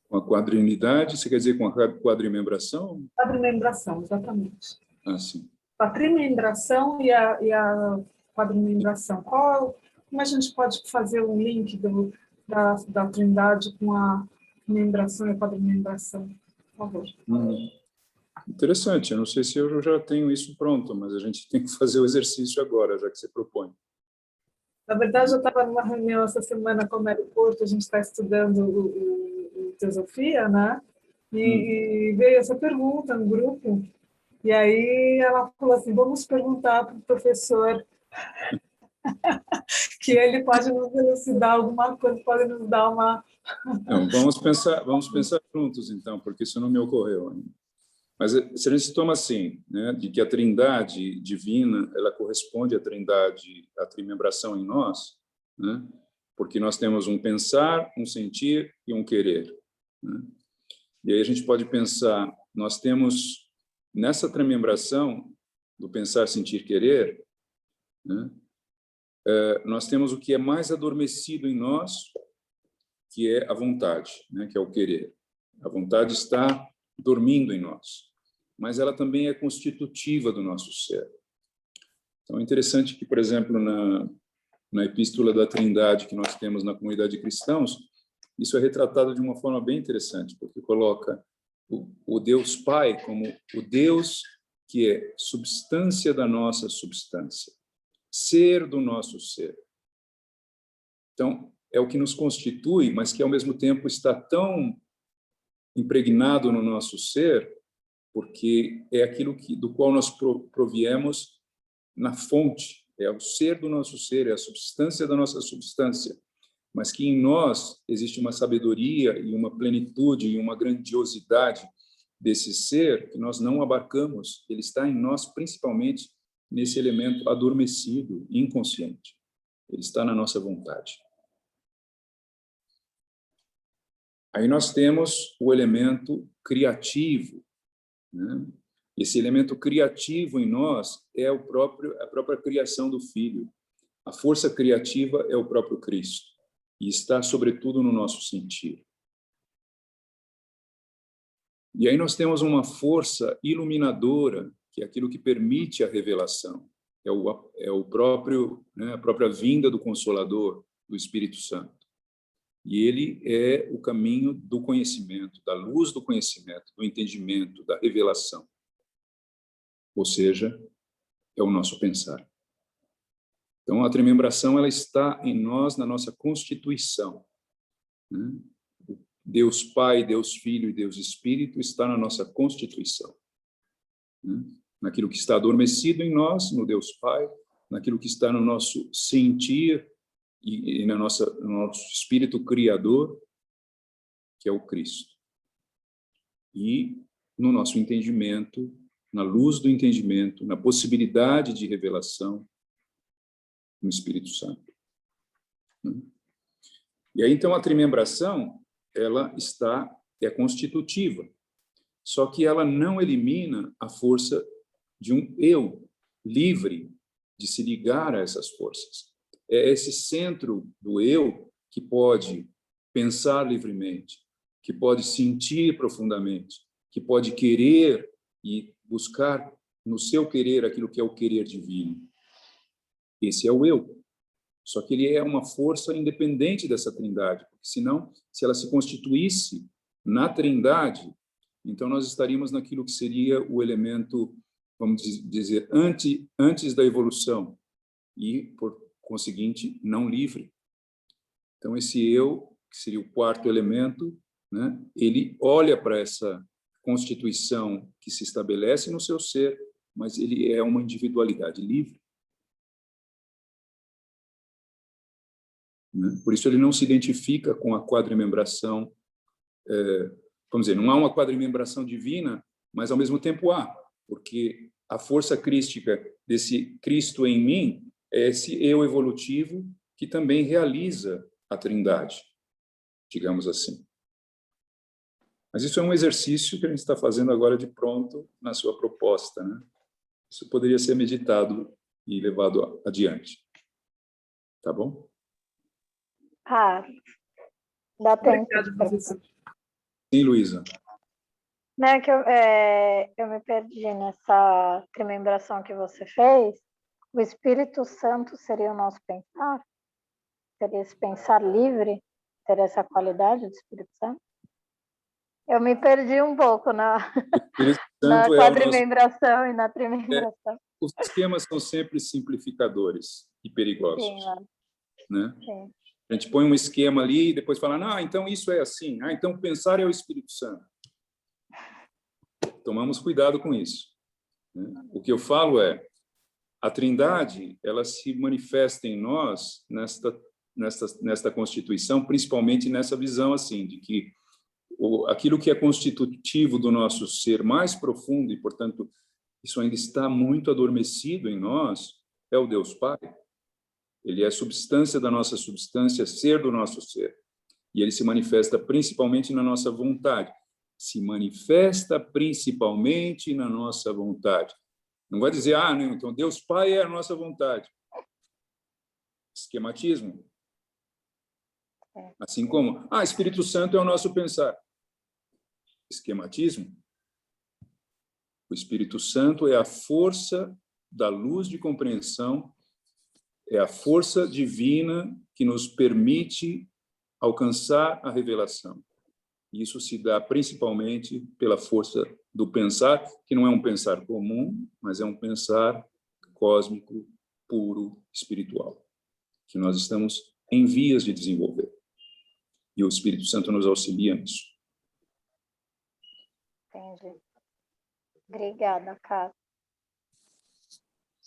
Speaker 2: Com a quadrinidade, você quer dizer com a quadrimembração?
Speaker 9: Quadrimembração, exatamente.
Speaker 2: Ah, sim.
Speaker 9: A trimembração e a quadrimembração. Como a gente pode fazer um link da trindade com a membração e a quadrimembração? Por favor.
Speaker 2: Interessante. Eu não sei se eu já tenho isso pronto, mas a gente tem que fazer o exercício agora, já que você propõe.
Speaker 9: Na verdade, eu estava numa reunião essa semana com a Mary Porto, a gente está estudando o Teosofia, né? E veio essa pergunta no grupo, e aí ela falou assim, vamos perguntar para o professor que ele pode nos elucidar alguma coisa, pode nos dar uma...
Speaker 2: Não, vamos pensar juntos, então, porque isso não me ocorreu ainda. Mas se a gente toma assim, né, de que a trindade divina, ela corresponde à trindade, à trimembração em nós, né, porque nós temos um pensar, um sentir e um querer, né? E aí a gente pode pensar, nós temos, nessa trimembração do pensar, sentir, querer, né, nós temos o que é mais adormecido em nós, que é a vontade, né, que é o querer. A vontade está dormindo em nós, mas ela também é constitutiva do nosso ser. Então, é interessante que, por exemplo, na Epístola da Trindade que nós temos na comunidade de cristãos, isso é retratado de uma forma bem interessante, porque coloca o Deus Pai como o Deus que é substância da nossa substância, ser do nosso ser. Então, é o que nos constitui, mas que, ao mesmo tempo, está tão impregnado no nosso ser, porque é aquilo do qual nós proviemos na fonte, é o ser do nosso ser, é a substância da nossa substância, mas que em nós existe uma sabedoria e uma plenitude e uma grandiosidade desse ser que nós não abarcamos. Ele está em nós principalmente nesse elemento adormecido, inconsciente. Ele está na nossa vontade. Aí nós temos o elemento criativo, né? Esse elemento criativo em nós é a própria criação do Filho. A força criativa é o próprio Cristo e está, sobretudo, no nosso sentir. E aí nós temos uma força iluminadora, que é aquilo que permite a revelação. É o próprio, né, a própria vinda do Consolador, do Espírito Santo. E ele é o caminho do conhecimento, da luz do conhecimento, do entendimento, da revelação. Ou seja, é o nosso pensar. Então, a trimembração ela está em nós, na nossa constituição, né? Deus Pai, Deus Filho e Deus Espírito está na nossa constituição, né? Naquilo que está adormecido em nós, no Deus Pai, naquilo que está no nosso sentir, e no nosso espírito criador, que é o Cristo. E no nosso entendimento, na luz do entendimento, na possibilidade de revelação no Espírito Santo. E aí, então, a trimembração, ela é constitutiva, só que ela não elimina a força de um eu livre de se ligar a essas forças. É esse centro do eu que pode pensar livremente, que pode sentir profundamente, que pode querer e buscar no seu querer aquilo que é o querer divino. Esse é o eu. Só que ele é uma força independente dessa trindade, porque senão, se ela se constituísse na trindade, então nós estaríamos naquilo que seria o elemento, vamos dizer, antes da evolução, e, por conseguinte, não livre. Então, esse eu, que seria o quarto elemento, né, ele olha para essa constituição que se estabelece no seu ser, mas ele é uma individualidade livre. Por isso ele não se identifica com a quadrimembração, vamos dizer, não há uma quadrimembração divina, mas ao mesmo tempo há, porque a força crística desse Cristo em mim é esse eu evolutivo que também realiza a trindade, digamos assim. Mas isso é um exercício que a gente está fazendo agora de pronto na sua proposta, né? Isso poderia ser meditado e levado adiante. Tá bom?
Speaker 5: Dá tempo.
Speaker 9: Obrigada, professor.
Speaker 2: Sim, Luísa.
Speaker 5: Não, é que eu me perdi nessa remembração que você fez. O Espírito Santo seria o nosso pensar? Seria esse pensar livre? Teria essa qualidade do Espírito Santo? Eu me perdi um pouco na quadrimembração e na trimembração.
Speaker 2: Os esquemas são sempre simplificadores e perigosos.
Speaker 5: Sim,
Speaker 2: né?
Speaker 5: Sim.
Speaker 2: A gente põe um esquema ali e depois fala, então isso é assim. Então pensar é o Espírito Santo. Tomamos cuidado com isso. Né? O que eu falo é, a Trindade, ela se manifesta em nós nesta constituição, principalmente nessa visão assim, de que aquilo que é constitutivo do nosso ser mais profundo, e, portanto, isso ainda está muito adormecido em nós, é o Deus Pai. Ele é substância da nossa substância, ser do nosso ser. E ele se manifesta principalmente na nossa vontade. Se manifesta principalmente na nossa vontade. Não vai dizer, não, então Deus Pai é a nossa vontade. Esquematismo. Assim como, Espírito Santo é o nosso pensar. Esquematismo. O Espírito Santo é a força da luz de compreensão, é a força divina que nos permite alcançar a revelação. Isso se dá principalmente pela força do pensar, que não é um pensar comum, mas é um pensar cósmico, puro, espiritual, que nós estamos em vias de desenvolver. E o Espírito Santo nos auxilia nisso.
Speaker 5: Entendi. Obrigada, Carlos.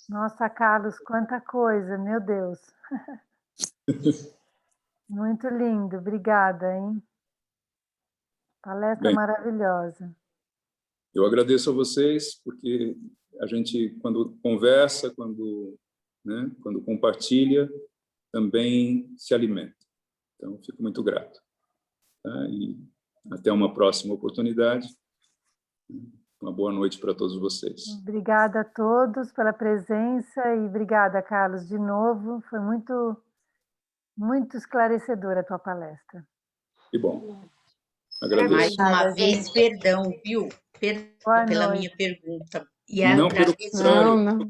Speaker 1: Nossa, Carlos, quanta coisa, meu Deus. Muito lindo, obrigada, hein? Palestra maravilhosa.
Speaker 2: Eu agradeço a vocês, porque a gente, quando conversa, quando compartilha, também se alimenta. Então, fico muito grato. Tá? E até uma próxima oportunidade. Uma boa noite para todos vocês.
Speaker 1: Obrigada a todos pela presença e obrigada, Carlos, de novo. Foi muito, muito esclarecedora a tua palestra.
Speaker 2: Que bom. Agradeço.
Speaker 6: Mais uma vez, perdão, viu? Perdão pela minha pergunta.
Speaker 2: Não, pelo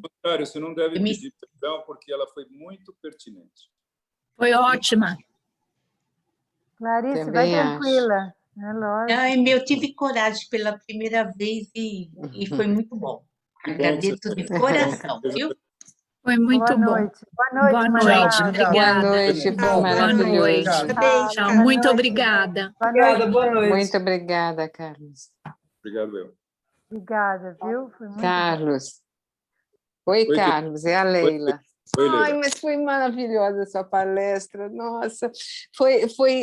Speaker 2: contrário, você não deve pedir perdão, porque ela foi muito pertinente.
Speaker 10: Foi ótima.
Speaker 1: Clarice, vai tranquila. É lógico.
Speaker 6: Eu tive coragem pela primeira vez e foi muito bom. Agradeço de coração, viu?
Speaker 10: Foi muito bom.
Speaker 1: Boa noite.
Speaker 10: Obrigada.
Speaker 11: Boa noite, maravilhoso.
Speaker 10: Tchau, muito obrigada.
Speaker 9: Boa noite.
Speaker 11: Muito obrigada, Carlos.
Speaker 2: Obrigado, eu.
Speaker 1: Obrigada, viu? Foi muito
Speaker 11: Carlos. Oi, Carlos, é a Leila.
Speaker 2: Oi,
Speaker 12: Ai,
Speaker 2: Leila.
Speaker 12: mas foi maravilhosa essa palestra, nossa, foi